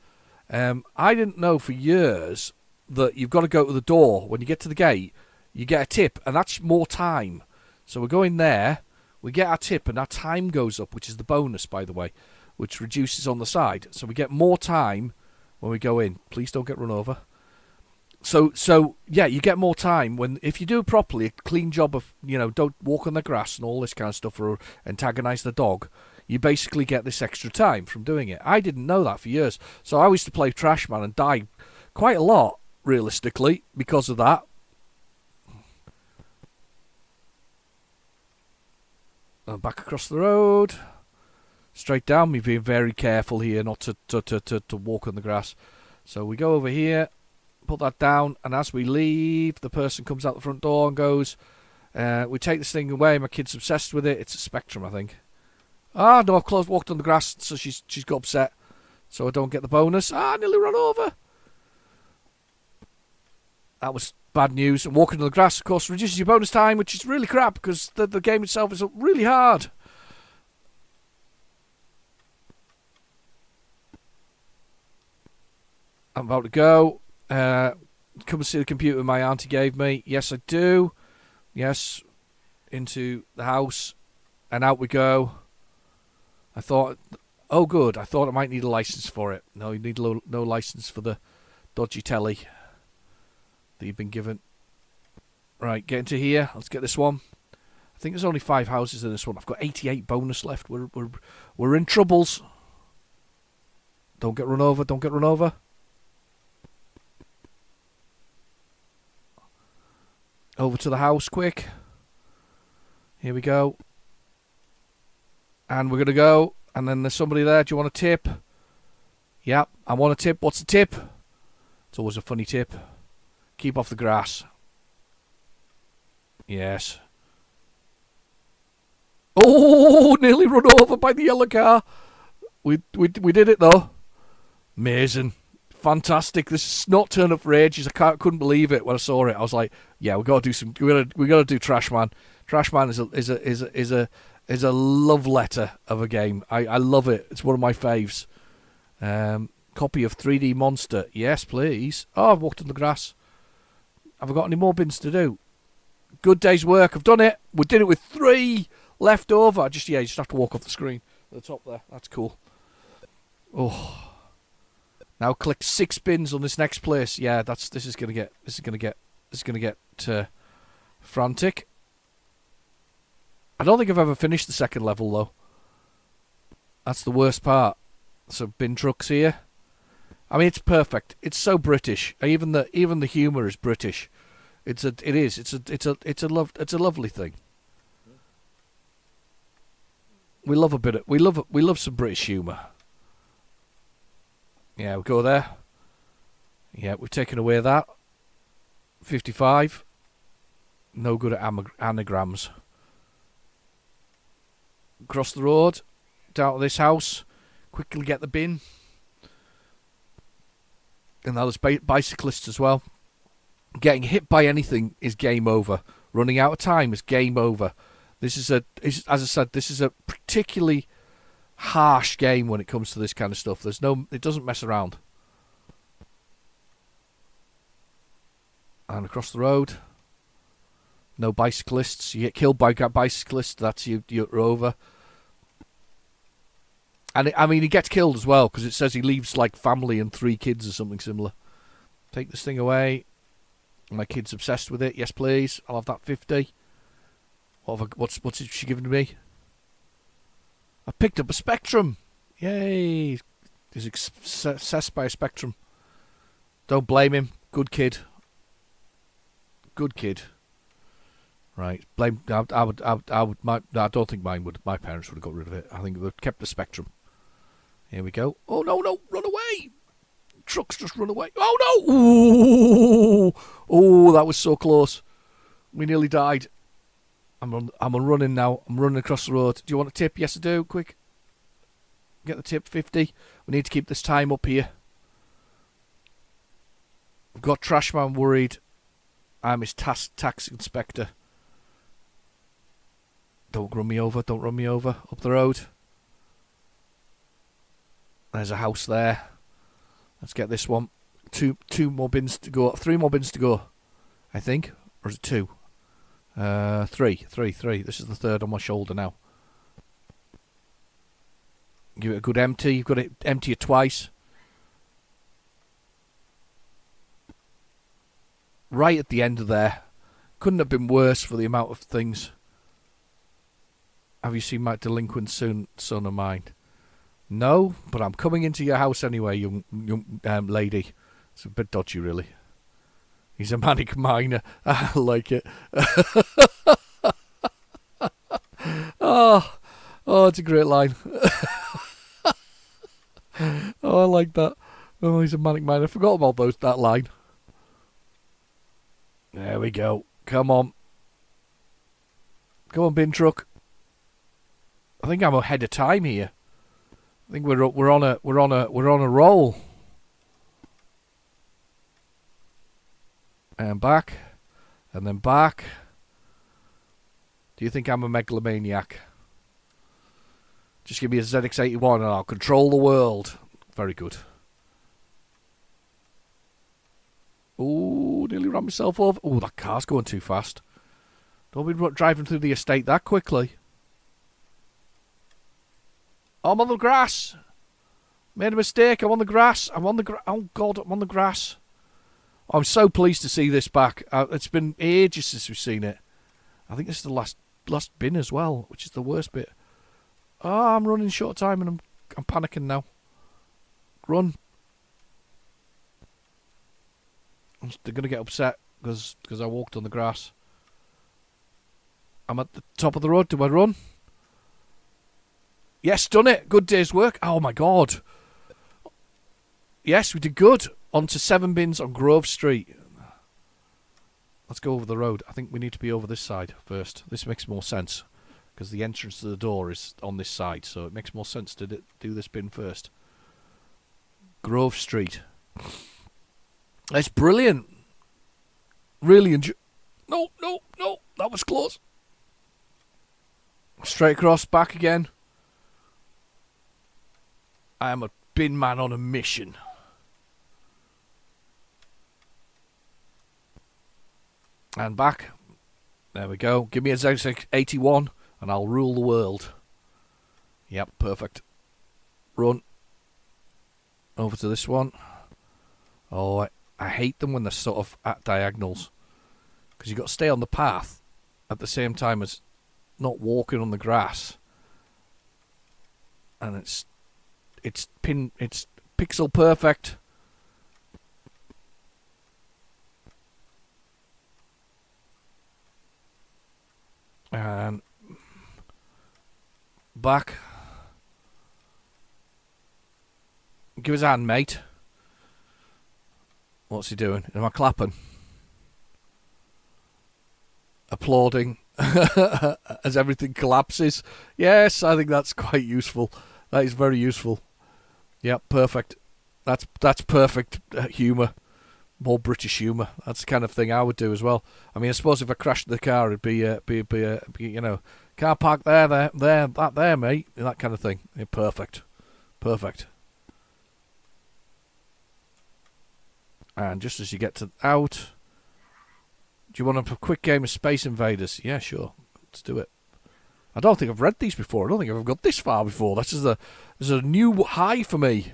I didn't know for years that you've got to go to the door. When you get to the gate, you get a tip, and that's more time. So we're going there, we get our tip, and our time goes up, which is the bonus, by the way, which reduces on the side. So we get more time when we go in. Please don't get run over. So yeah, you get more time if you do it properly, a clean job of, you know, don't walk on the grass and all this kind of stuff or antagonize the dog. You basically get this extra time from doing it. I didn't know that for years. So I used to play Trashman and die quite a lot, realistically, because of that. And back across the road. Straight down. Me being very careful here not to walk on the grass. So we go over here, put that down, and as we leave, the person comes out the front door and goes, we take this thing away. My kid's obsessed with it. It's a Spectrum, I think. Ah, no, I've walked on the grass, so she's got upset. So I don't get the bonus. I nearly run over. That was bad news. And walking on the grass, of course, reduces your bonus time, which is really crap, because the game itself is really hard. I'm about to go. Come and see the computer my auntie gave me. Yes, I do. Yes. Into the house. And out we go. I thought, oh good, I thought I might need a license for it. No, you need no license for the dodgy telly that you've been given. Right, get into here. Let's get this one. I think there's only 5 houses in this one. I've got 88 bonus left. We're in troubles. Don't get run over. Don't get run over. Over to the house, quick. Here we go. And we're going to go. And then there's somebody there. Do you want a tip? Yep, I want a tip. What's the tip? It's always a funny tip. Keep off the grass. Yes. Oh, nearly run over by the yellow car. We did it, though. Amazing. fantastic. This is not turned up for ages. Couldn't believe it when I saw it. I was like, yeah, we got to do some. We got to do Trashman. Trashman is a love letter of a game. I love it. It's one of my faves. Copy of 3D Monster. Yes, please. Oh, I've walked on the grass. Have I got any more bins to do? Good day's work. I've done it. We did it with 3 left over. You just have to walk off the screen at the top there. That's cool. Oh. Now click 6 bins on this next place. Yeah, this is gonna get frantic. I don't think I've ever finished the second level though. That's the worst part. So bin trucks here. I mean, it's perfect. It's so British. Even the humour is British. It's a lovely thing. We love some British humour. Yeah, we go there. Yeah, we've taken away that. 55. No good at anagrams. Across the road, down to this house. Quickly get the bin. And now there's bicyclists as well. Getting hit by anything is game over. Running out of time is game over. As I said, this is a particularly harsh game when it comes to this kind of stuff. It doesn't mess around. And across the road, no bicyclists. You get killed by bicyclists, that's you're over. And he gets killed as well because it says he leaves like family and 3 kids or something similar. Take this thing away. My kid's obsessed with it. Yes, please. I'll have that 50. What's she giving to me? I picked up a Spectrum. Yay! He's obsessed by a Spectrum. Don't blame him. Good kid. Good kid. Right. Blame. I don't think mine would. My parents would have got rid of it. I think they'd kept the Spectrum. Here we go. Oh no! Run away! Trucks just run away. Oh no! Ooh! Oh, that was so close. We nearly died. I'm running now. I'm running across the road. Do you want a tip? Yes, I do. Quick. Get the tip. 50. We need to keep this time up here. I've got Trashman worried. I'm his tax inspector. Don't run me over. Don't run me over. Up the road. There's a house there. Let's get this one. Two more bins to go. 3 more bins to go. I think. Or is it 2? 3. This is the 3rd on my shoulder now. Give it a good empty. You've got to empty it twice. Right at the end of there. Couldn't have been worse for the amount of things. Have you seen my delinquent son of mine? No, but I'm coming into your house anyway, young lady. It's a bit dodgy, really. He's a manic miner. I like it. Oh, it's a great line. Oh, I like that. Oh, he's a manic miner. I forgot about that line. There we go. Come on. Come on, bin truck. I think I'm ahead of time here. I think we're on a roll. And back, and then back. Do you think I'm a megalomaniac? Just give me a ZX81 and I'll control the world. Very good. Ooh, nearly ran myself over. Ooh, that car's going too fast. Don't be driving through the estate that quickly. I'm on the grass. Made a mistake. I'm on the grass. Oh, God, I'm on the grass. I'm so pleased to see this back. It's been ages since we've seen it. I think this is the last bin as well, which is the worst bit. Oh, I'm running short time and I'm panicking now. Run. They're going to get upset because I walked on the grass. I'm at the top of the road. Do I run? Yes, done it. Good day's work. Oh, my God. Yes, we did good. On to 7 bins on Grove Street. Let's go over the road. I think we need to be over this side first. This makes more sense because the entrance to the door is on this side, so it makes more sense to do this bin first. Grove Street. It's brilliant. Really enjoy. No, that was close. Straight across, back again. I am a bin man on a mission. And back. There we go. Give me a ZX81 and I'll rule the world. Yep, perfect. Run. Over to this one. Oh, I hate them when they're sort of at diagonals. Because you've got to stay on the path at the same time as not walking on the grass. And it's pixel perfect. And back. Give us a hand, mate. What's he doing? Am I clapping? Applauding as everything collapses. Yes, I think that's quite useful. That is very useful. Yep, perfect. That's perfect humour. More British humour. That's the kind of thing I would do as well. I mean, I suppose if I crashed the car, it'd be you know, car park there, that there, mate. That kind of thing. Yeah, perfect. And just as you get to out, do you want a quick game of Space Invaders? Yeah, sure. Let's do it. I don't think I've read these before. I don't think I've got this far before. This is a new high for me.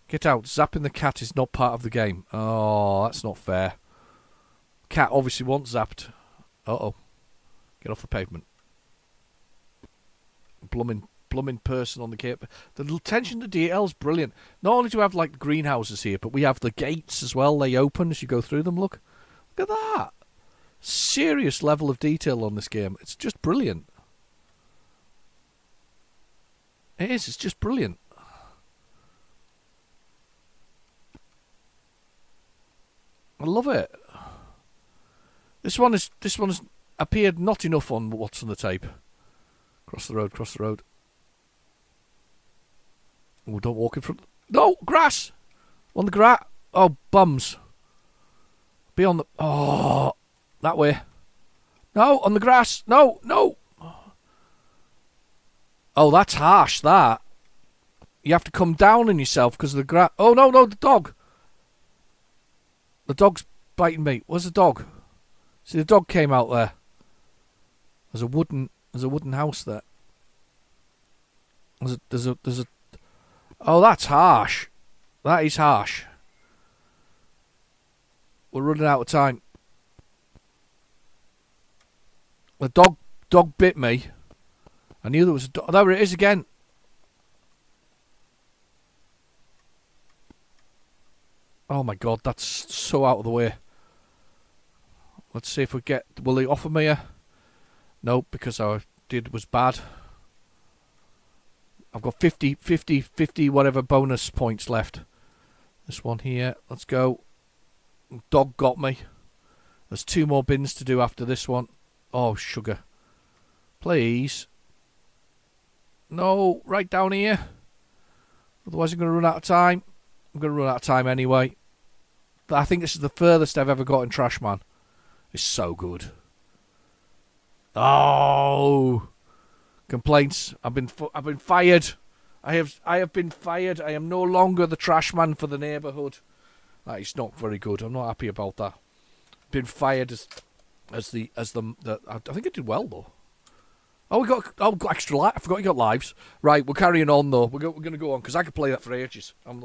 Get out. Zapping the cat is not part of the game. Oh, that's not fair. Cat obviously wants zapped. Uh-oh. Get off the pavement. Blooming person on the cape. The attention to detail is brilliant. Not only do we have like the greenhouses here, but we have the gates as well. They open as you go through them. Look at that. Serious level of detail on this game. It's just brilliant. It is. It's just brilliant. I love it. This one has appeared not enough on what's on the tape. Cross the road. Oh, don't walk in front. No, grass! On the grass. Oh, bums. Be on the... Oh, that way. No, on the grass. No. Oh, that's harsh, that. You have to come down on yourself because of the grass. Oh, no, the dog. The dog's biting me. Where's the dog? See, the dog came out there. There's a wooden house there. There's a. Oh, that's harsh. That is harsh. We're running out of time. The dog bit me. I knew there was a dog. There it is again. Oh my god, that's so out of the way. Let's see if we get... Will they offer me a... Nope, because I did was bad. I've got 50 whatever bonus points left. This one here. Let's go. Dog got me. There's 2 more bins to do after this one. Oh, sugar. Please. No, right down here. Otherwise I'm going to run out of time. I'm going to run out of time anyway. But I think this is the furthest I've ever got in Trashman. It's so good. Oh, complaints. I've been fired. I have been fired. I am no longer the Trashman for the neighbourhood. That is not very good. I'm not happy about that. Been fired as the I think I did well though. Oh, we got extra lives. I forgot you got lives. Right, we're carrying on though. We're going to go on because I could play that for ages, and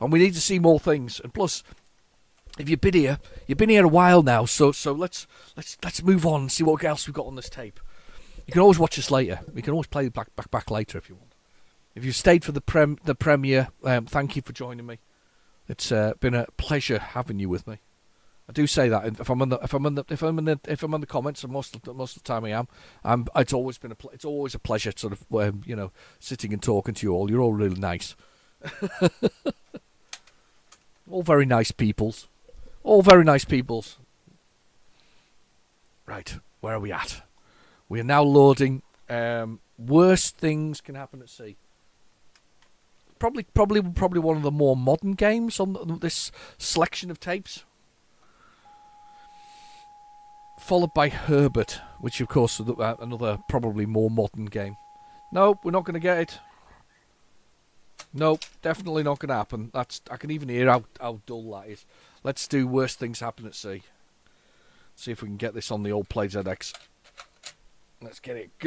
we need to see more things. And plus, if you've been here a while now. So let's move on and see what else we've got on this tape. You can always watch us later. We can always play back later if you want. If you've stayed for the premiere, thank you for joining me. It's been a pleasure having you with me. I do say that if I'm on the comments, and most of the time I am. It's always a pleasure, sort of sitting and talking to you all. You're all really nice. All very nice peoples. All very nice peoples. Right, where are we at? We are now loading. Worst things can happen at sea. Probably one of the more modern games on this selection of tapes. Followed by Herbert, which of course is another probably more modern game. Nope, we're not going to get it. Nope, definitely not going to happen. I can even hear how dull that is. Let's do Worst Things Happen at Sea. See if we can get this on the old PlayZX. Let's get it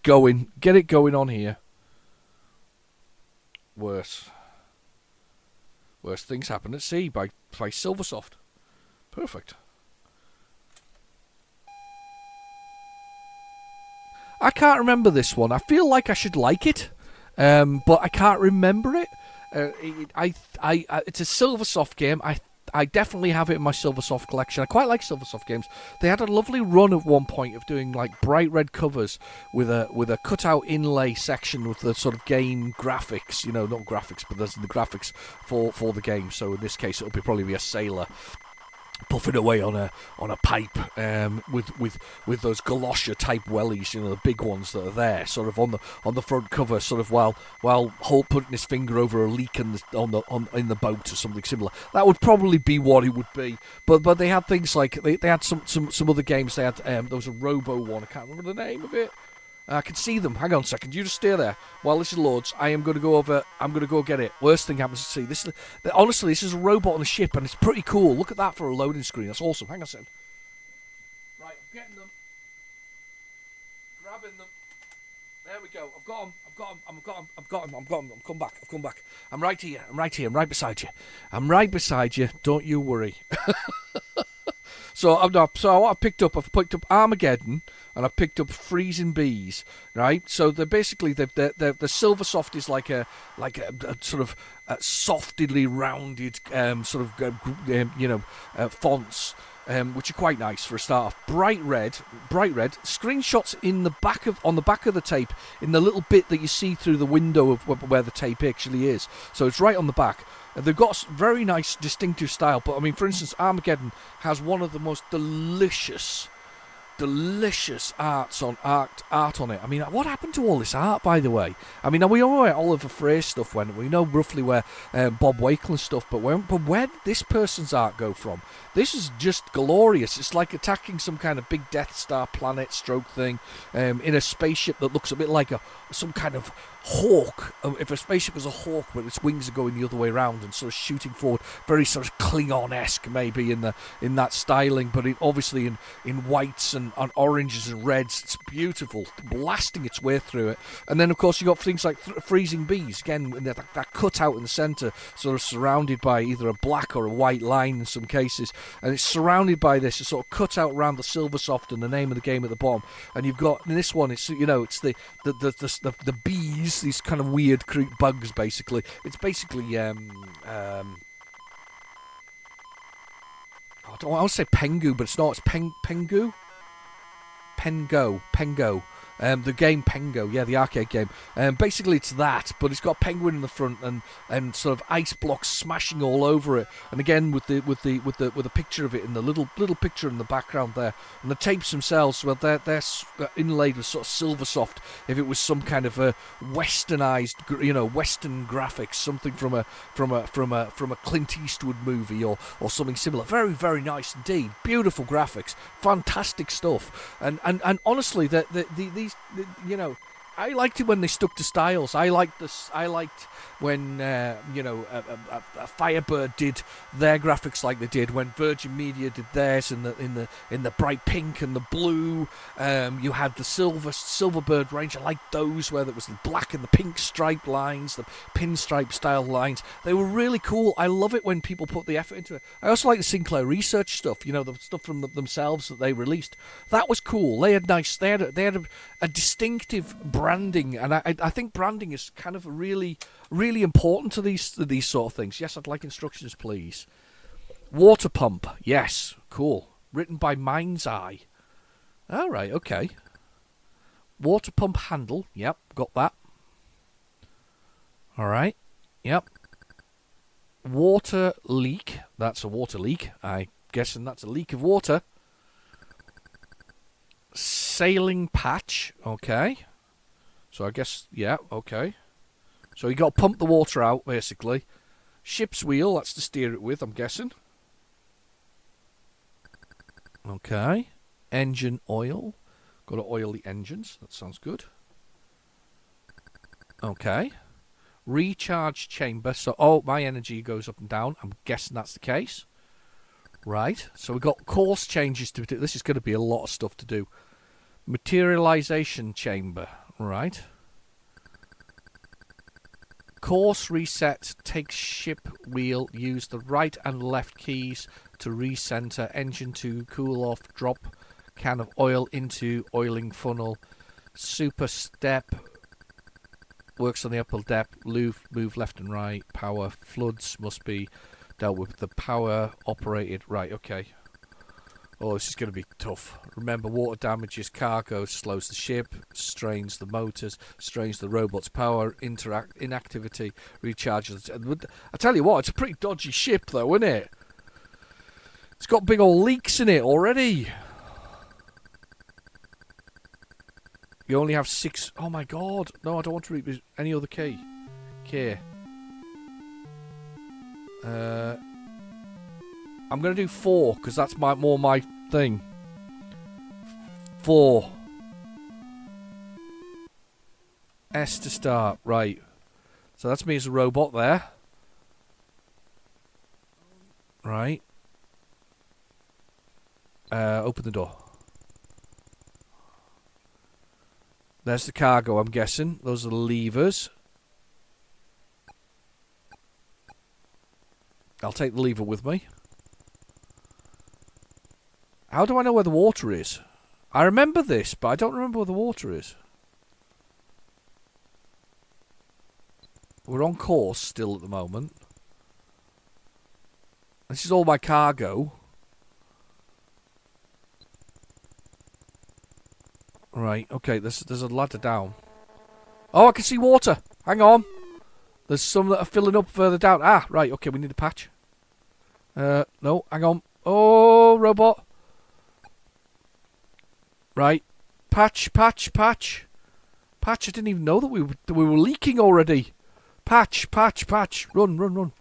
going. Get it going on here. Worst Things Happen at Sea by Silversoft. Perfect. I can't remember this one. I feel like I should like it, but I can't remember it. It's a Silversoft game. I definitely have it in my Silversoft collection. I quite like Silversoft games. They had a lovely run at one point of doing like bright red covers with a cutout inlay section with the sort of game graphics. You know, not graphics, but there's the graphics for the game. So in this case, it'll probably be a sailor puffing away on a pipe with those galosha type wellies, you know, the big ones that are there, sort of on the front cover, sort of while Holt putting his finger over a leak in the boat or something similar. That would probably be what it would be. But they had things like they had some other games. They had there was a Robo one. I can't remember the name of it. I can see them. Hang on a second. You just stay there while this loads. I am going to go over. I'm going to go get it. Worst Thing Happens at Sea. Honestly, this is a robot on a ship, and it's pretty cool. Look at that for a loading screen. That's awesome. Hang on a second. Right, I'm getting them. Grabbing them. There we go. I've got them. I've got them. I've come back. I'm right here. I'm right beside you. Don't you worry. So I've picked up Armageddon, and I've picked up Freezing Bees, right? So they're basically the Silversoft is like a sort of softly rounded fonts. Which are quite nice for a start off. Bright red. Screenshots on the back of the tape, in the little bit that you see through the window of where the tape actually is. So it's right on the back. They've got very nice, distinctive style. But I mean, for instance, Armageddon has one of the most delicious art on it. I mean, what happened to all this art, by the way? I mean, we all know where Oliver Frey stuff went. We know roughly where Bob Wakeland stuff, but where did this person's art go from? This is just glorious. It's like attacking some kind of big Death Star planet stroke thing in a spaceship that looks a bit like some kind of hawk. If a spaceship was a hawk, but its wings are going the other way around and sort of shooting forward, very sort of Klingon-esque maybe in that styling, but obviously in whites and oranges and reds. It's beautiful, blasting its way through it. And then of course you got things like Freezing Bees, again that cut out in the centre, sort of surrounded by either a black or a white line in some cases, and it's surrounded by this sort of cut out around the Silversoft and the name of the game at the bottom. And you've got in this one, it's the bees, these kind of weird bugs. Basically, it's basically I would say Pengu, but it's not. It's Pengu. Pengo. The game Pengo, yeah, the arcade game. Basically, it's that, but it's got a penguin in the front and sort of ice blocks smashing all over it. And again, with the picture of it in the little picture in the background there, and the tapes themselves, well, they're inlaid with sort of Silversoft. If it was some kind of a westernized, Western graphics, something from a Clint Eastwood movie or something similar. Very, very nice indeed. Beautiful graphics, fantastic stuff. And honestly, these. I liked it when they stuck to styles. I liked when a Firebird did their graphics like they did. When Virgin Media did theirs in the bright pink and the blue. You had the Silverbird range. I liked those where there was the black and the pink striped lines, the pinstripe style lines. They were really cool. I love it when people put the effort into it. I also like the Sinclair Research stuff. The stuff from themselves that they released. That was cool. They had a distinctive branding, and I think branding is kind of really, really important to these sort of things. Yes, I'd like instructions, please. Water pump, yes, cool. Written by Mind's Eye. All right, okay. Water pump handle, yep, got that. All right, yep. Water leak, that's a water leak. I'm guessing that's a leak of water. Sailing patch, okay. So I guess, yeah, okay. So you got to pump the water out, basically. Ship's wheel, that's to steer it with, I'm guessing. Okay. Engine oil. Got to oil the engines. That sounds good. Okay. Recharge chamber. So, oh, my energy goes up and down. I'm guessing that's the case. Right. So we've got course changes to do. This is going to be a lot of stuff to do. Materialization chamber. Right. Course reset. Take ship wheel. Use the right and left keys to recenter. Engine to cool off. Drop can of oil into oiling funnel. Super step. Works on the upper depth. Move left and right. Power. Floods must be dealt with the power operated. Right, okay. Oh, this is going to be tough. Remember, water damages cargo, slows the ship, strains the motors, strains the robot's power, inactivity, recharges. I tell you what, it's a pretty dodgy ship though, isn't it? It's got big old leaks in it already. You only have 6. Oh my god. No, I don't want to read any other key. Okay. I'm going to do 4, because that's more my thing. 4. S to start. Right. So that's me as a robot there. Right. Open the door. There's the cargo, I'm guessing. Those are the levers. I'll take the lever with me. How do I know where the water is? I remember this, but I don't remember where the water is. We're on course still at the moment. This is all my cargo. Right, okay, there's a ladder down. Oh, I can see water. Hang on. There's some that are filling up further down. Ah, right, okay, we need a patch. No, hang on. Oh, robot. Right. Patch. Patch, I didn't even know that we were leaking already. Patch. Run.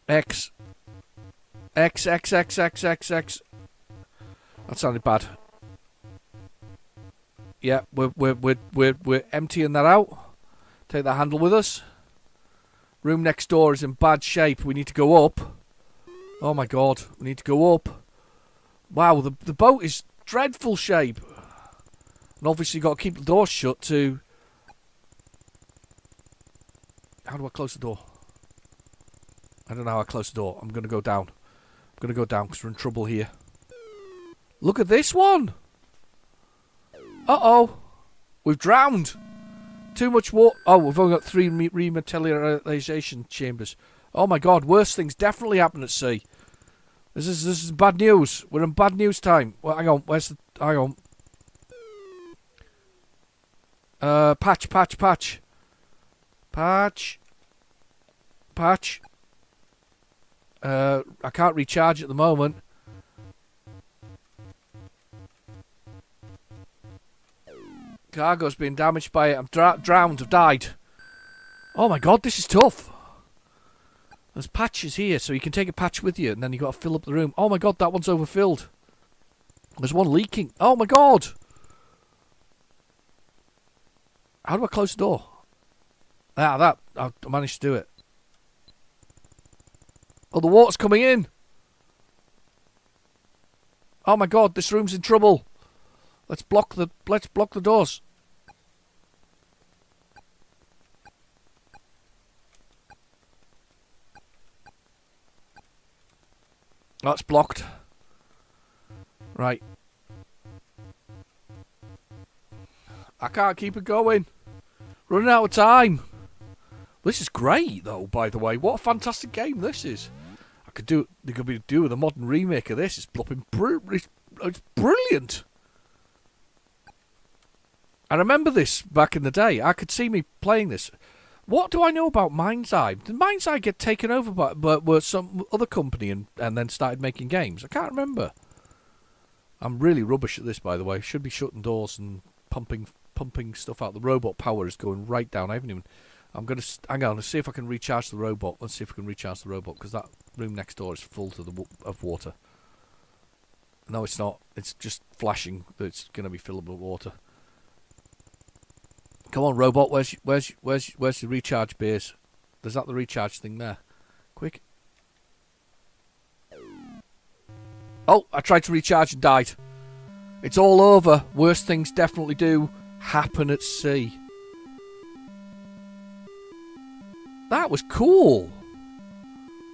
X. That sounded bad. Yeah, we're emptying that out. Take that handle with us. Room next door is in bad shape. We need to go up. Oh my god, we need to go up. Wow, the boat is dreadful shape. And obviously got to keep the door shut too. How do I close the door? I don't know how I close the door. I'm going to go down. I'm going to go down because we're in trouble here. Look at this one. Uh-oh. We've drowned. Too much water. Oh, we've only got 3 rematerialization chambers. Oh my god, worse things definitely happen at sea. This is bad news. We're in bad news time. Well, hang on. Where's the... Hang on. Patch. I can't recharge at the moment. Cargo's been damaged by it. I'm drowned. I've died. Oh my god, this is tough. There's patches here, so you can take a patch with you, and then you got to fill up the room. Oh my god, that one's overfilled. There's one leaking. Oh my god. How do I close the door? I managed to do it. Oh, the water's coming in. Oh my god, this room's in trouble. Let's block the doors. That's blocked. Right. I can't keep it going. Running out of time. This is great, though, by the way. What a fantastic game this is. They could do with a modern remake of this. It's blopping it's brilliant. I remember this back in the day. I could see me playing this. What do I know about Mind's Eye? Did Mind's Eye get taken over by some other company and then started making games? I can't remember. I'm really rubbish at this, by the way. Should be shutting doors and pumping stuff out. The robot power is going right down. I haven't even. I'm gonna hang on. Let's see if I can recharge the robot. Let's see if we can recharge the robot because that room next door is full to of water. No, it's not. It's just flashing that it's gonna be filled with water. Come on, robot. Where's the recharge beers? There's that the recharge thing there. Quick. Oh, I tried to recharge and died. It's all over. Worst things definitely do happen at sea. That was cool.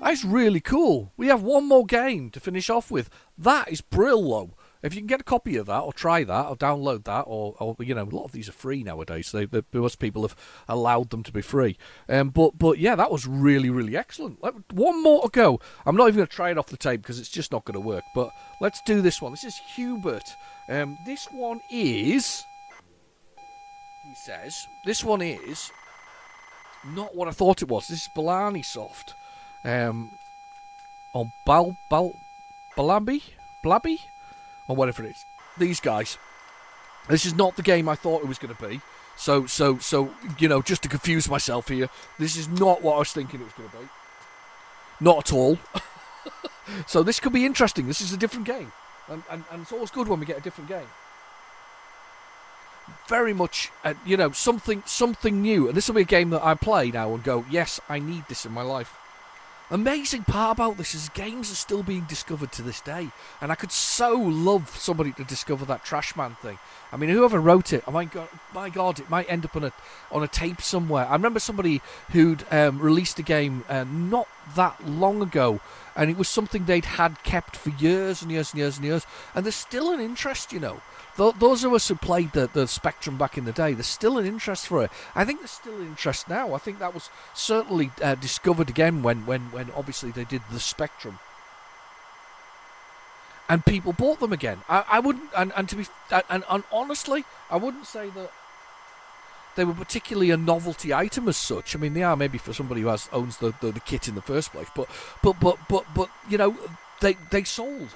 That's really cool. We have one more game to finish off with. That is Brillo. If you can get a copy of that, or try that, or download that, or you know, a lot of these are free nowadays. Most people have allowed them to be free. But yeah, that was really, really excellent. One more to go. I'm not even going to try it off the tape because it's just not going to work. But let's do this one. This is Hubert. This one is. He says this one is not what I thought it was. This is Balani Soft. On Blabby, or whatever it is. These guys. This is not the game I thought it was going to be. So you know, just to confuse myself here, this is not what I was thinking it was going to be. Not at all. So this could be interesting. This is a different game, and it's always good when we get a different game. Very much, you know, something new, and this will be a game that I play now and go, yes, I need this in my life. Amazing part about this is games are still being discovered to this day, and I could so love somebody to discover that Trashman thing. I mean, whoever wrote it, oh my god, it might end up on a tape somewhere. I remember somebody who'd released a game not that long ago, and it was something they'd had kept for years and years and years and years, and there's still an interest, you know. Those of us who played the Spectrum back in the day, there's still an interest for it. I think there's still an interest now. I think that was certainly discovered again when obviously they did the Spectrum. And people bought them again. I wouldn't, and honestly, I wouldn't say that they were particularly a novelty item as such. I mean, they are maybe for somebody who owns the kit in the first place. But you know, they sold.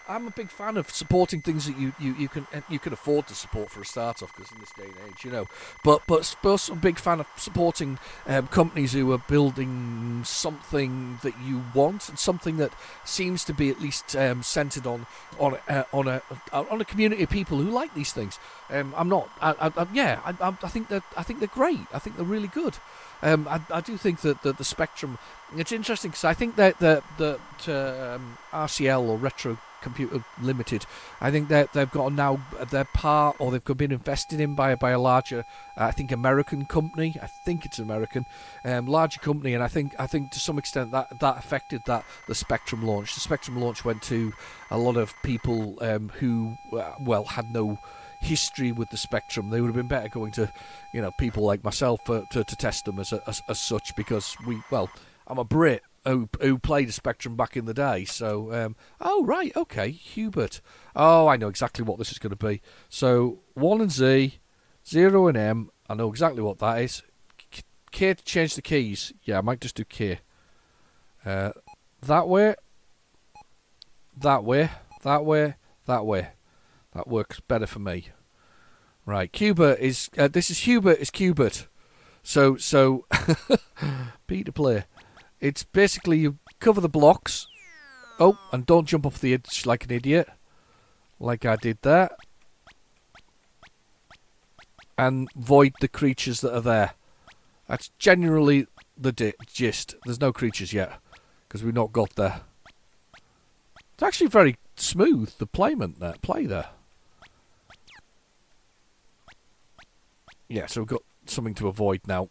I'm a big fan of supporting things that you can afford to support for a start off, because in this day and age, you know. But also a big fan of supporting companies who are building something that you want, and something that seems to be at least centered on a community of people who like these things. I think they're great. I think they're really good. I do think that the Spectrum. It's interesting because I think that RCL or Retro Computer Limited, I think that they've got now their part, or they've been invested in by a larger, I think, American company. I think it's American, larger company, and I think to some extent that affected the Spectrum launch. The Spectrum launch went to a lot of people who had no history with the Spectrum. They would have been better going to, you know, people like myself to test them as such, because I'm a Brit who played a Spectrum back in the day. So, oh right, okay, Hubert. Oh, I know exactly what this is going to be. So 1 and Z, 0 and M. I know exactly what that is. K to change the keys. Yeah, I might just do K. That way. That way. That way. That way. That works better for me. Right, Cubert is. This is Hubert is Cubert. So P to play. It's basically you cover the blocks. Oh, and don't jump off the edge like an idiot, like I did there. And void the creatures that are there. That's generally the gist. There's no creatures yet, because we've not got there. It's actually very smooth, the play there. Yeah, so we've got something to avoid now.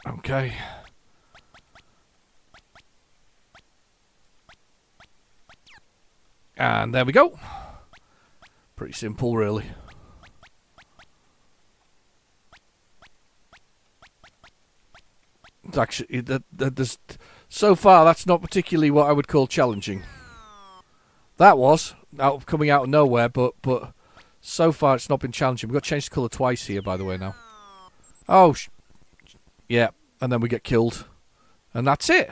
Okay. And there we go. Pretty simple, really. It's actually so far that's not particularly what I would call challenging. That was coming out of nowhere, but so far it's not been challenging. We've got to change the colour twice here, by the way, now. Oh, yeah, and then we get killed, and that's it.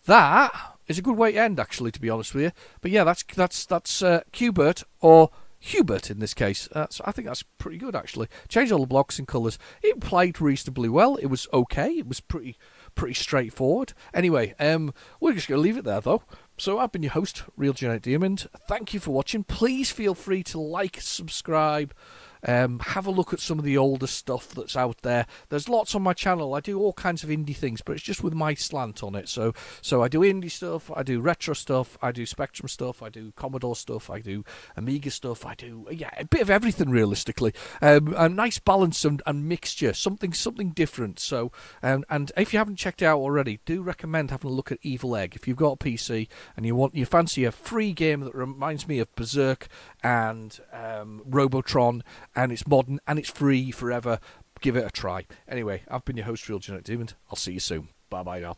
That is a good way to end, actually, to be honest with you. But yeah, that's Qbert, or Hubert in this case. I think that's pretty good, actually. Changed all the blocks and colours. It played reasonably well. It was okay. It was pretty straightforward. Anyway, we're just going to leave it there, though. So I've been your host, RealGenericDemon. Thank you for watching. Please feel free to like, subscribe, have a look at some of the older stuff that's out there. There's lots on my channel. I do all kinds of indie things, but it's just with my slant on it. So I do indie stuff, I do retro stuff, I do Spectrum stuff, I do Commodore stuff, I do Amiga stuff, I do a bit of everything, realistically. A nice balance and mixture, something different. So and if you haven't checked it out already, do recommend having a look at Evil Egg. If you've got a PC and you fancy a free game that reminds me of Berserk and Robotron, and it's modern and it's free forever, give it a try. Anyway, I've been your host, RealGenericDemon. I'll see you soon. Bye bye now.